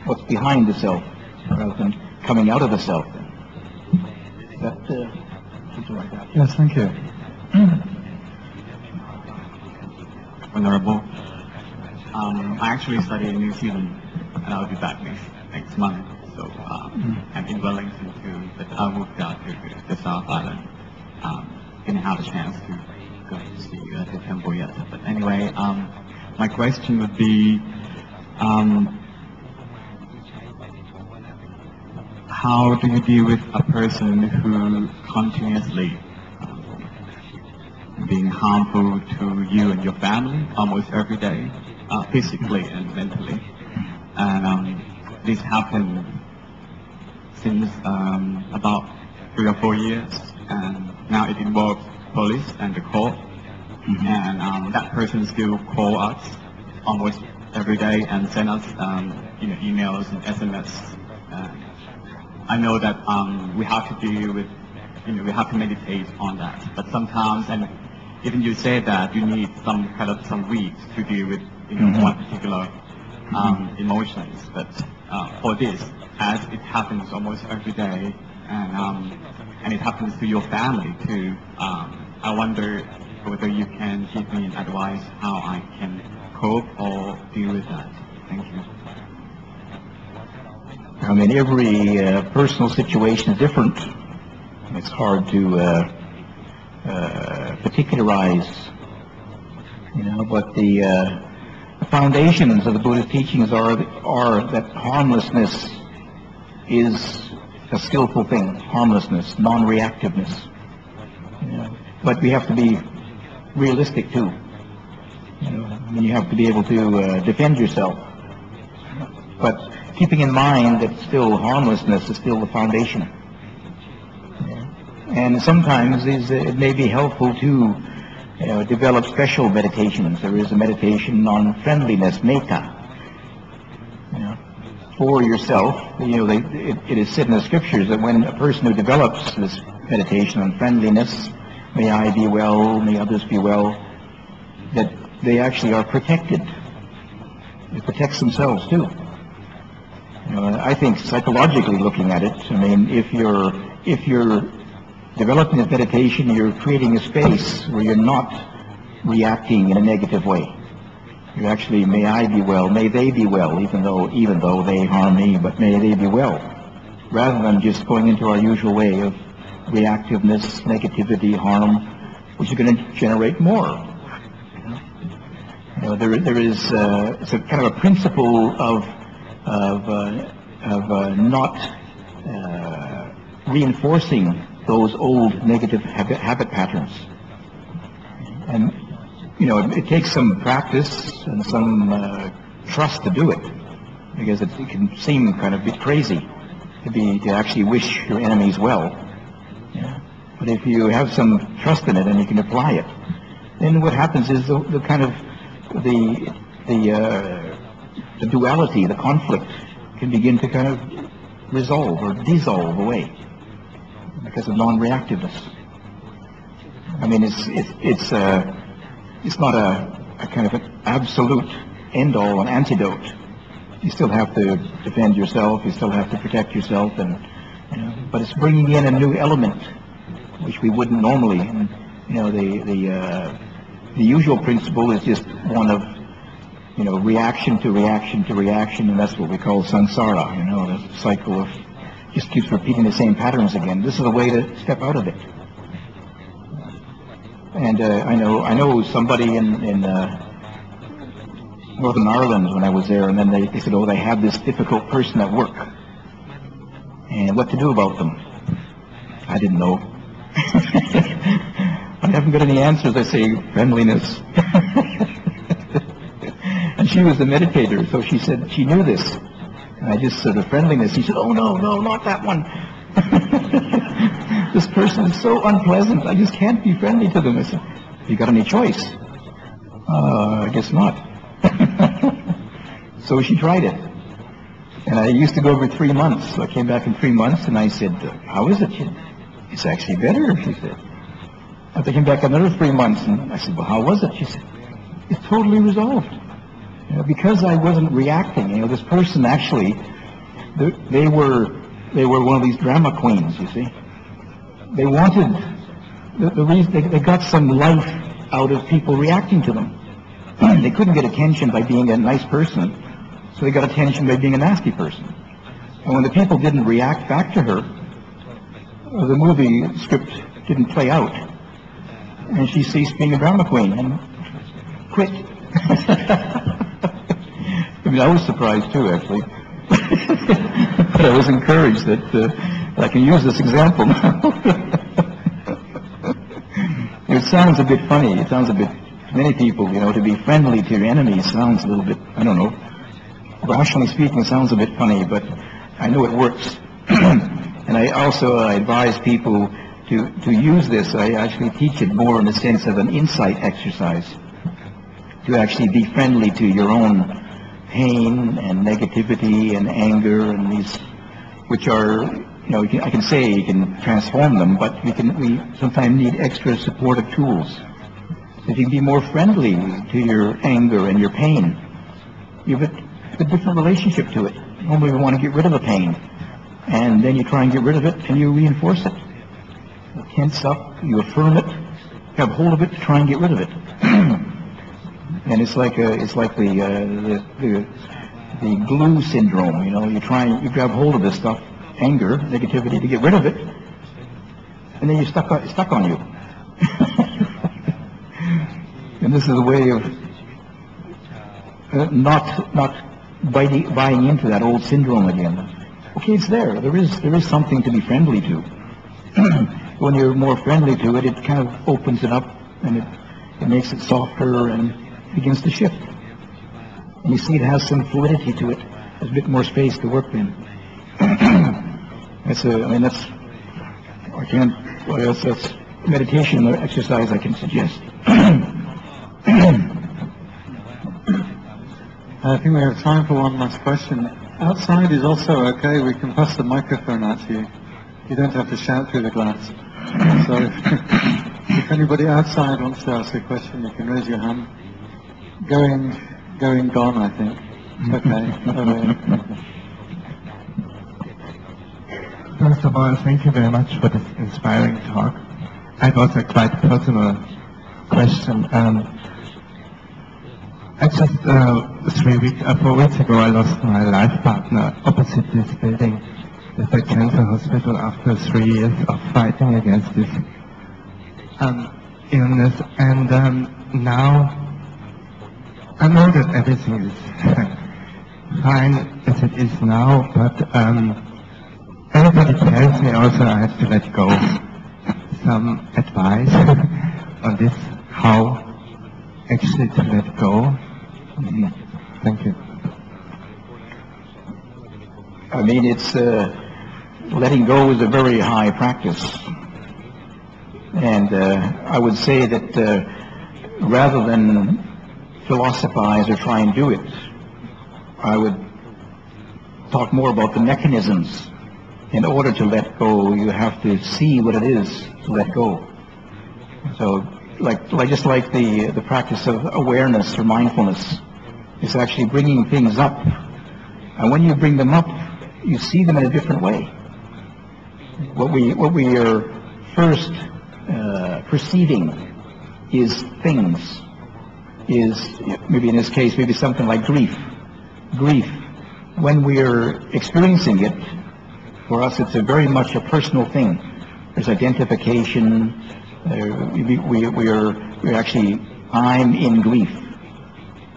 D: what's behind the self, rather than coming out of the self. That something like that.
A: Yes, thank you.
I: Honorable, I actually study in New Zealand, and I'll be back next month. So I've been well into, but I moved out to the South Island. Didn't have a chance to go to see the temple yet. But anyway, my question would be, how do you deal with a person who continuously being harmful to you and your family almost every day, physically and mentally. And this happened since about 3 or 4 years, and now it involves police and the court. And that person still call us almost every day and send us emails and SMS. I know that we have to deal with, we have to meditate on that. But sometimes, and even you say that you need some weeks to deal with one particular emotions. But for this, as it happens almost every day, and it happens to your family too, I wonder whether you can give me advice how I can cope or deal with that. Thank you.
D: I mean, every personal situation is different. It's hard to particularize, but the foundations of the Buddha's teachings are that harmlessness is a skillful thing, harmlessness, non-reactiveness. But we have to be realistic too. You have to be able to defend yourself. But keeping in mind that still harmlessness is still the foundation. And sometimes it may be helpful to develop special meditations. There is a meditation on friendliness, metta. For yourself, it is said in the scriptures that when a person who develops this meditation on friendliness, may I be well, may others be well, that they actually are protected. It protects themselves too. I think psychologically looking at it, I mean, if you're developing this meditation, you're creating a space where you're not reacting in a negative way. You actually, may I be well, may they be well, even though they harm me, but may they be well, rather than just going into our usual way of reactiveness, negativity, harm, which is going to generate more. There is it's a kind of a principle of not reinforcing those old negative habit patterns. And it takes some practice and some trust to do it, because it can seem kind of a bit crazy to actually wish your enemies well. But if you have some trust in it and you can apply it, then what happens is the kind of the duality, the conflict, can begin to kind of resolve or dissolve away because of non-reactiveness. I mean, it's not a kind of an absolute end-all, an antidote. You still have to defend yourself. You still have to protect yourself, but it's bringing in a new element which we wouldn't normally. And, the usual principle is just one of reaction to reaction to reaction, and that's what we call samsara. The cycle of just keeps repeating the same patterns again. This is a way to step out of it. And I know somebody in Northern Ireland when I was there, and then they said, they have this difficult person at work, and what to do about them. I didn't know. I haven't got any answers. I say friendliness. And she was a meditator, so she said she knew this. And I just said the friendliness. She said, oh no, not that one. This person is so unpleasant. I just can't be friendly to them. I said, you got any choice? I guess not. So she tried it. And I used to go every 3 months. So I came back in 3 months, and I said, how is it? It's actually better, she said. I came back another 3 months, and I said, well, how was it? She said, it's totally resolved. Because I wasn't reacting. This person actually, they were one of these drama queens, you see. They wanted, the reason they got some life out of people reacting to them. They couldn't get attention by being a nice person, so they got attention by being a nasty person. And when the people didn't react back to her, the movie script didn't play out, and she ceased being a drama queen and quit. I mean, I was surprised too, actually. But I was encouraged that I can use this example now. It sounds a bit funny. It sounds a bit, many people, to be friendly to your enemies sounds a little bit, I don't know. Rationally speaking, it sounds a bit funny, but I know it works. And I also advise people to use this. I actually teach it more in the sense of an insight exercise. To actually be friendly to your own pain and negativity and anger and these, which are, I can say you can transform them, but we sometimes need extra supportive tools. If you can be more friendly to your anger and your pain, you have a different relationship to it. Normally we want to get rid of the pain, and then you try and get rid of it, and you reinforce it. You tense up, you affirm it, grab hold of it to try and get rid of it. And it's like the glue syndrome. You grab hold of this stuff, anger, negativity, to get rid of it, and then you're stuck on you. And this is a way of not buying into that old syndrome again. Okay, it's there. There is something to be friendly to. When you're more friendly to it, it kind of opens it up, and it makes it softer and begins to shift. And you see it has some fluidity to it. There's a bit more space to work in. That's meditation or exercise I can suggest.
A: I think we have time for one last question. Outside is also okay. We can pass the microphone out to you. You don't have to shout through the glass. So if anybody outside wants to ask a question, you can raise your hand. Going gone, I think. Okay.
H: First of all, thank you very much for this inspiring talk. I have also a quite personal question. I just 4 weeks ago, I lost my life partner opposite this building at the cancer hospital after 3 years of fighting against this illness. And now I know that everything is fine as it is now, but everybody tells me also I have to let go. Some advice on this, how actually to let go. Thank you.
D: I mean, it's letting go is a very high practice, and I would say that rather than philosophize or try and do it, I would talk more about the mechanisms. In order to let go, you have to see what it is to let go. So, just like the practice of awareness or mindfulness, it's actually bringing things up. And when you bring them up, you see them in a different way. What we are first perceiving is things. Is maybe in this case, maybe something like grief. Grief. When we are experiencing it, for us, it's very much a personal thing. There's identification. We're actually, I'm in grief.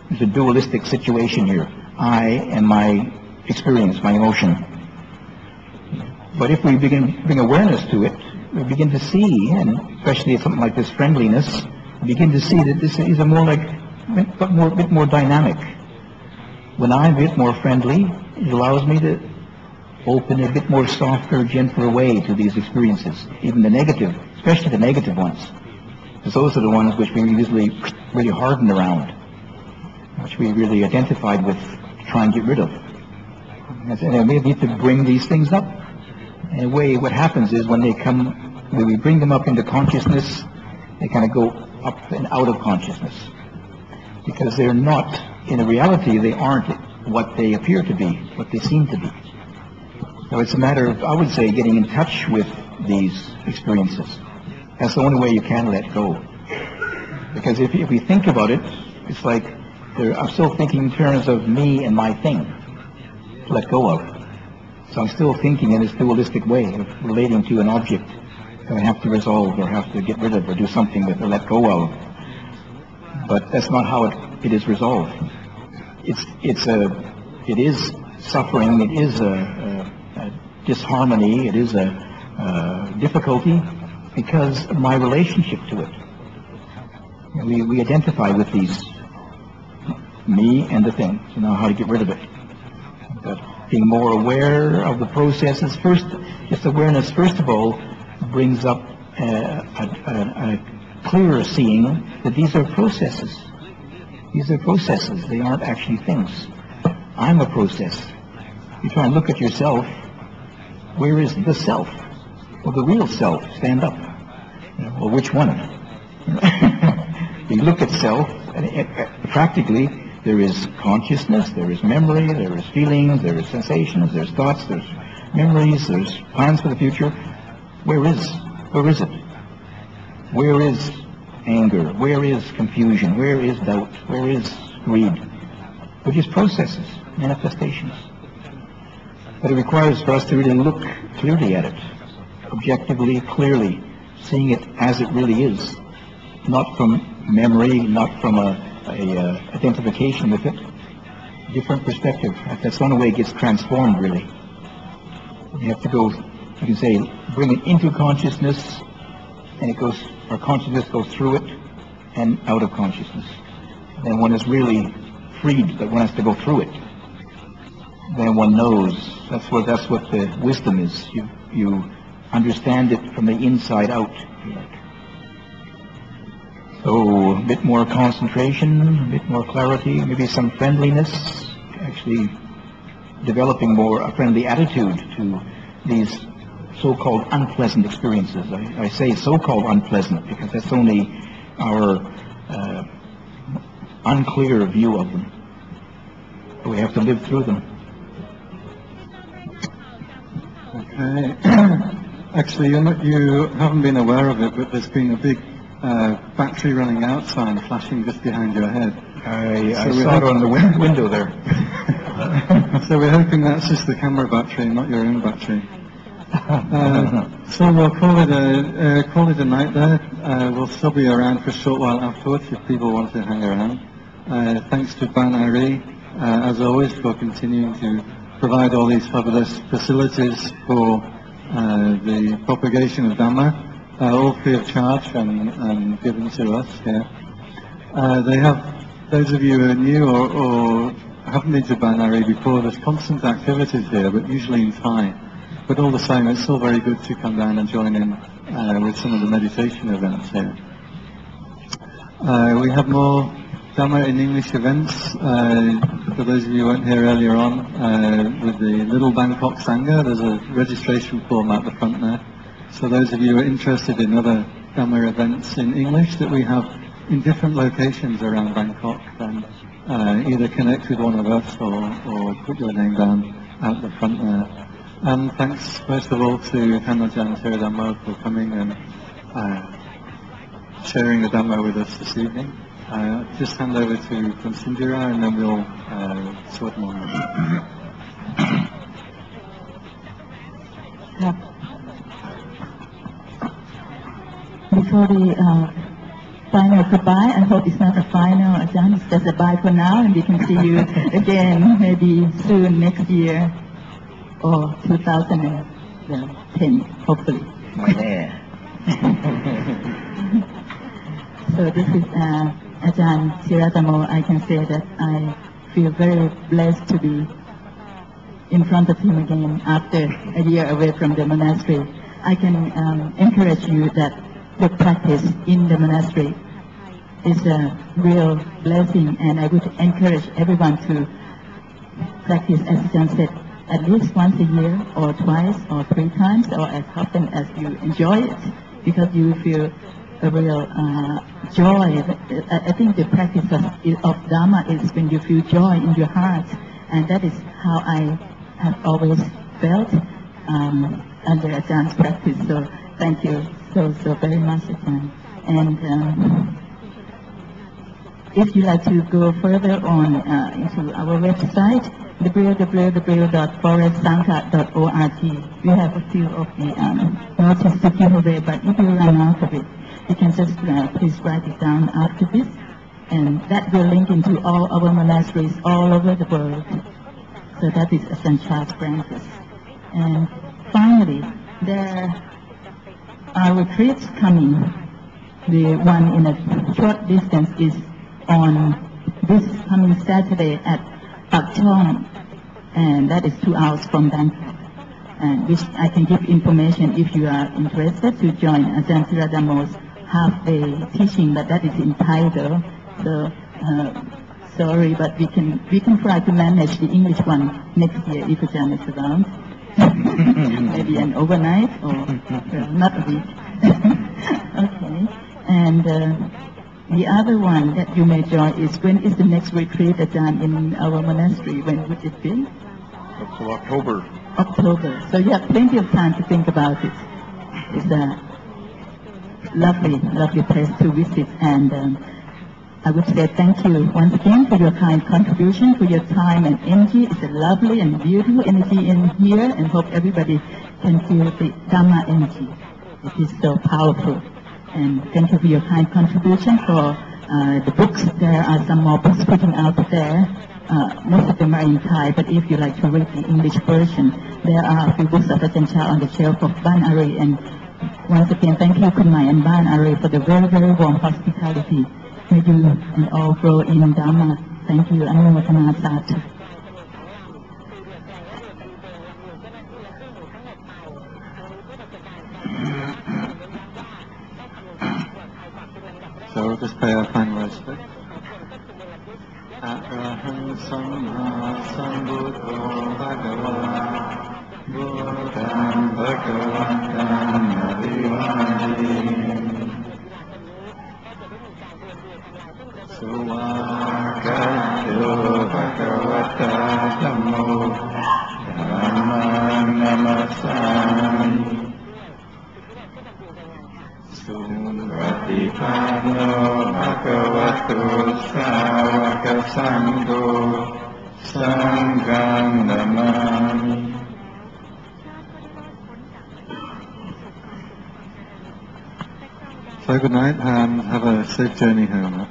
D: There's a dualistic situation here. I and my experience, my emotion. But if we bring awareness to it, we begin to see, and especially something like this friendliness, we begin to see that this is a bit more dynamic. When I'm a bit more friendly, it allows me to open a bit more softer, gentler way to these experiences, even the negative, especially the negative ones. Because those are the ones which we usually really harden around, which we really identified with, to try and get rid of. And we need to bring these things up. In a way, what happens is when we bring them up into consciousness, they kind of go up and out of consciousness. Because they're not, in reality, they aren't what they appear to be, what they seem to be. So it's a matter of, I would say, getting in touch with these experiences. That's the only way you can let go. Because if we think about it, it's like I'm still thinking in terms of me and my thing to let go of. So I'm still thinking in this dualistic way of relating to an object that I have to resolve or have to get rid of or do something with or let go of. But that's not how it is resolved. It is suffering, it is a disharmony, it is a difficulty because of my relationship to it. We identify with these, me and the thing. So now how to get rid of it. But being more aware of the processes first, just awareness first of all brings up a clearer seeing that these are processes. These are processes. They aren't actually things. I'm a process. You try and look at yourself. Where is the self? Well, the real self. Stand up. Well, which one? You look at self, and practically there is consciousness, there is memory, there is feelings, there is sensations, there's thoughts, there's memories, there's plans for the future. Where is it? Where is anger? Where is confusion? Where is doubt? Where is greed? Which is processes, manifestations. But it requires for us to really look clearly at it, objectively, clearly, seeing it as it really is, not from memory, not from a identification with it. Different perspective. That's the only way it gets transformed, really. You have to go, you can say, bring it into consciousness, and it goes, our consciousness goes through it and out of consciousness. Then one is really freed, but one has to go through it. Then one knows. That's what the wisdom is. You understand it from the inside out. So a bit more concentration, a bit more clarity, maybe some friendliness, actually developing more a friendly attitude to these so-called unpleasant experiences. I say so-called unpleasant because that's only our unclear view of them. But we have to live through them.
A: Okay. Actually, you haven't been aware of it, but there's been a big battery running out sign flashing just behind your head.
D: I saw it on the window there.
A: So we're hoping that's just the camera battery, not your own battery. So we'll call it a night there. We'll still be around for a short while afterwards if people want to hang around. Thanks to Ban Ari, as always, for continuing to provide all these fabulous facilities for the propagation of Dhamma, all free of charge and given to us here. They have, those of you who are new or haven't been to Ban Ari before, there's constant activities here, but usually in Thai. But all the same, it's still very good to come down and join in with some of the meditation events here. We have more Dhamma in English events. For those of you who weren't here earlier on, with the Little Bangkok Sangha, there's a registration form at the front there. So those of you who are interested in other Dhamma events in English that we have in different locations around Bangkok, then either connect with one of us or put your name down at the front there. And thanks first of all to Hamajan Theradhammo for coming and sharing the Dhamma with us this evening. Just hand over to Sindira and then we'll sort more.
J: Before the final goodbye, I hope it's not a final, Ajahn, it's just a bye for now, and we can see you again maybe soon next year or 2010, hopefully. So this is Ajahn Theradhammo. I can say that I feel very blessed to be in front of him again after a year away from the monastery. I can encourage you that the practice in the monastery is a real blessing, and I would encourage everyone to practice, as Ajahn said, at least once a year or twice or 3 times or as often as you enjoy it, because you will feel a real joy. I think the practice of Dhamma is when you feel joy in your heart, and that is how I have always felt under Ajah's practice. So thank you so very much, Ajahn. And if you'd like to go further on into our website, www.forestsangha.org, we have a few of the notices to give away, but if you run out of it, you can just please write it down after this, and that will link into all our monasteries all over the world. So that is St. Charles Francis. And finally, there are retreats coming The one in a short distance is on this coming Saturday at Pak Chong, and that is 2 hours from Bangkok. And which I can give information if you are interested to join Ajahn Siradamo's half-day teaching, but that is in Thai though. So sorry, but we can try to manage the English one next year if Ajahn is around. Maybe an overnight or not a week. Okay. And the other one that you may join is, when is the next retreat, Ajahn, in our monastery? When would it be?
C: So October.
J: October. So you have plenty of time to think about it. It's a lovely, lovely place to visit. And I would say thank you once again for your kind contribution, for your time and energy. It's a lovely and beautiful energy in here, and hope everybody can feel the Dhamma energy. It is so powerful. And thank you for your kind contribution for the books. There are some more books putting out there. Most of them are in Thai, but if you like to read the English version, there are a few books of Ajahn Chah on the shelf of Ban Ari. And once again, thank you, Kunmai and Ban Ari, for the very, very warm hospitality. May you and all grow in Dhamma. Thank you. Anumotana Satu.
A: So we'll just pay our final respect. Arahang Samma Sambuddho Bhagava Buddham Bhagavatam Adivadi Suvakatyo Bhagavata Dhammo Dhammam Namasami Sumratipano Bhagavato Sāvaka Sangho Sangham Namami. So good night and have a safe journey home.